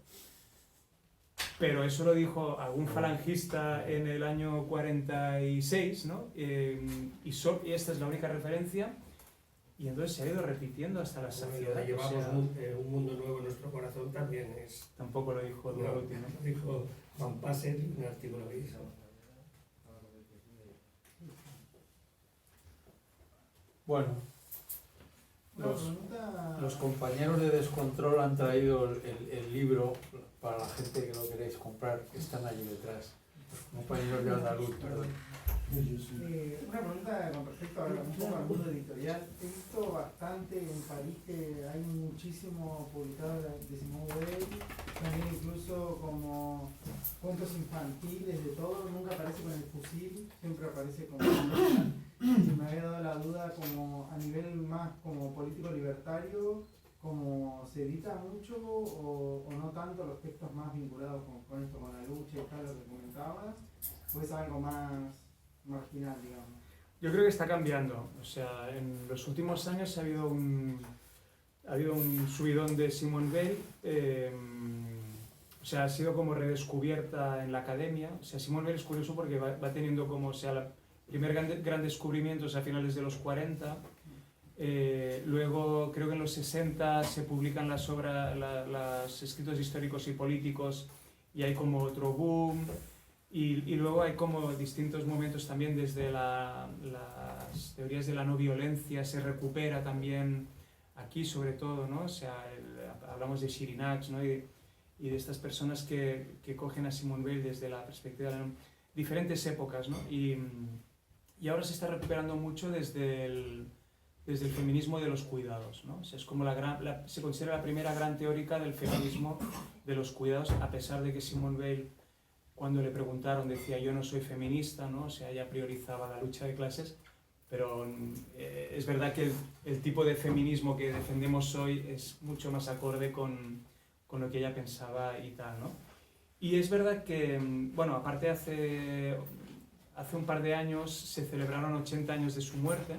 Pero eso lo dijo algún falangista en el año 46, ¿no? Y esta es la única referencia, y entonces se ha ido repitiendo hasta la saciedad. Llevamos un mundo nuevo en nuestro corazón también es... Tampoco lo dijo Durruti, ¿no? Lo dijo Van Passen en un artículo que hizo. Bueno, los compañeros de Descontrol han traído el libro para la gente que lo queréis comprar, que están allí detrás. Los compañeros de Andaluz, perdón. Una pregunta con respecto a un poco al mundo editorial. He visto bastante en París que hay muchísimo publicado de Simone Weil, también incluso como cuentos infantiles, de todo. Nunca aparece con el fusil, siempre aparece como... Me había dado la duda como a nivel más como político libertario, como se edita mucho o no tanto los textos más vinculados con esto, con la lucha y tal, lo que comentabas, o es algo más marginal, digamos. Yo creo que está cambiando. O sea, en los últimos años ha habido un subidón de Simone Weil. O sea, ha sido como redescubierta en la academia. O sea, Simone Weil es curioso porque va teniendo como, o sea, el primer gran descubrimiento es a finales de los 40. Luego, creo que en los 60 se publican las obras, los escritos históricos y políticos, y hay como otro boom. Y luego hay como distintos momentos también desde las teorías de la no violencia, se recupera también aquí sobre todo, ¿no? O sea, hablamos de Shirinach, ¿no? Y de estas personas que cogen a Simone Weil desde la perspectiva de diferentes épocas, ¿no? Y ahora se está recuperando mucho desde el feminismo de los cuidados, ¿no? O sea, es como se considera la primera gran teórica del feminismo de los cuidados, a pesar de que Simone Weil, cuando le preguntaron, decía yo no soy feminista, ¿no? O sea, ella priorizaba la lucha de clases, pero es verdad que el tipo de feminismo que defendemos hoy es mucho más acorde con lo que ella pensaba y tal, ¿no? Y es verdad que, bueno, aparte hace un par de años se celebraron 80 años de su muerte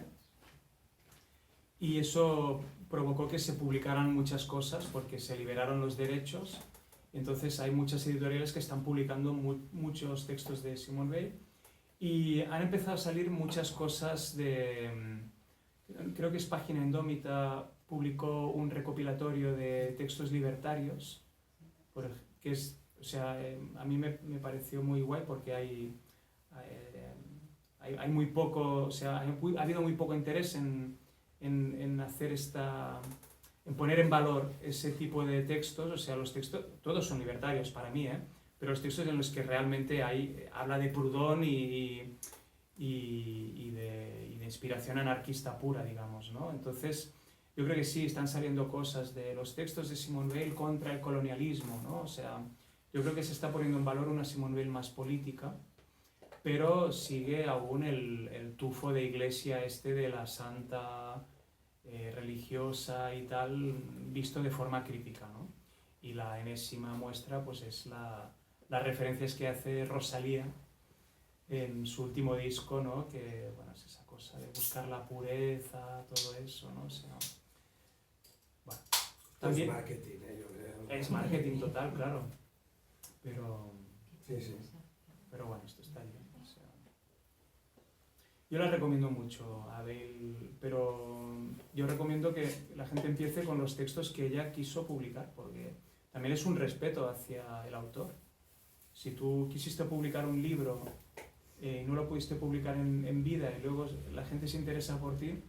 y eso provocó que se publicaran muchas cosas porque se liberaron los derechos. Entonces hay muchas editoriales que están publicando muchos textos de Simone Weil y han empezado a salir muchas cosas creo que es Página Indómita, publicó un recopilatorio de textos libertarios, que es, o sea, a mí me pareció muy guay porque hay muy poco, o sea, ha habido muy poco interés en hacer en poner en valor ese tipo de textos. O sea, los textos, todos son libertarios para mí, pero los textos en los que realmente habla de Proudhon y de inspiración anarquista pura, digamos, ¿no? Entonces, yo creo que sí, están saliendo cosas de los textos de Simone Weil contra el colonialismo, ¿no? O sea, yo creo que se está poniendo en valor una Simone Weil más política, pero sigue aún el tufo de iglesia de la santa religiosa y tal, visto de forma crítica, ¿no? Y la enésima muestra pues es las referencias que hace Rosalía en su último disco, ¿no? Que, bueno, es esa cosa de buscar la pureza, todo eso, ¿no? O sea, bueno, también Es marketing, yo creo. es marketing total, claro, pero Sí. pero bueno, esto está bien. O sea, yo la recomiendo mucho a Weil, pero yo recomiendo que la gente empiece con los textos que ella quiso publicar, porque también es un respeto hacia el autor. Si tú quisiste publicar un libro y no lo pudiste publicar en vida y luego la gente se interesa por ti,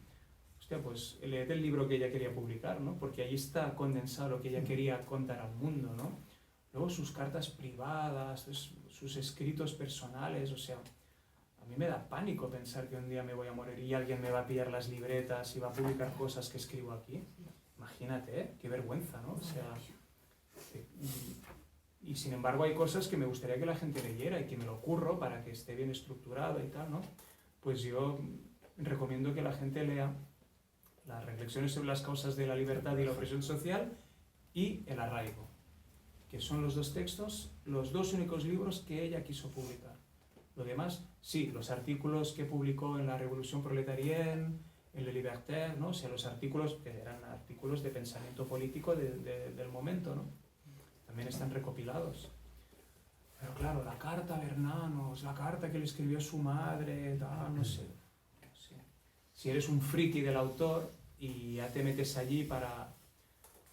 hostia, pues léete el libro que ella quería publicar, ¿no? Porque ahí está condensado lo que ella quería contar al mundo, ¿no? Luego sus cartas privadas, sus escritos personales, o sea, a mí me da pánico pensar que un día me voy a morir y alguien me va a pillar las libretas y va a publicar cosas que escribo aquí. Imagínate, ¿eh? Qué vergüenza, ¿no? O sea, y sin embargo hay cosas que me gustaría que la gente leyera y que me lo curro para que esté bien estructurado y tal, ¿no? Pues yo recomiendo que la gente lea las reflexiones sobre las causas de la libertad y la opresión social y El arraigo, que son los dos textos, los dos únicos libros que ella quiso publicar. Lo demás, sí, los artículos que publicó en la Revolución Proletarienne, en Le Libertaire, ¿no? O sea, los artículos que eran artículos de pensamiento político del momento, ¿no? También están recopilados. Pero claro, la carta a Bernanos, la carta que le escribió su madre, tal, no sé. Sí. Si eres un friki del autor y ya te metes allí para...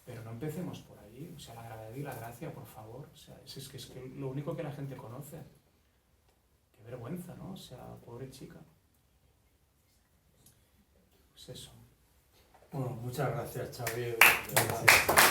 Pero no empecemos por allí. O sea, la gravedad y la gracia, por favor. O sea, es que lo único que la gente conoce. Qué vergüenza, ¿no? O sea, pobre chica. Pues eso. Bueno, muchas gracias, Xavier. Gracias.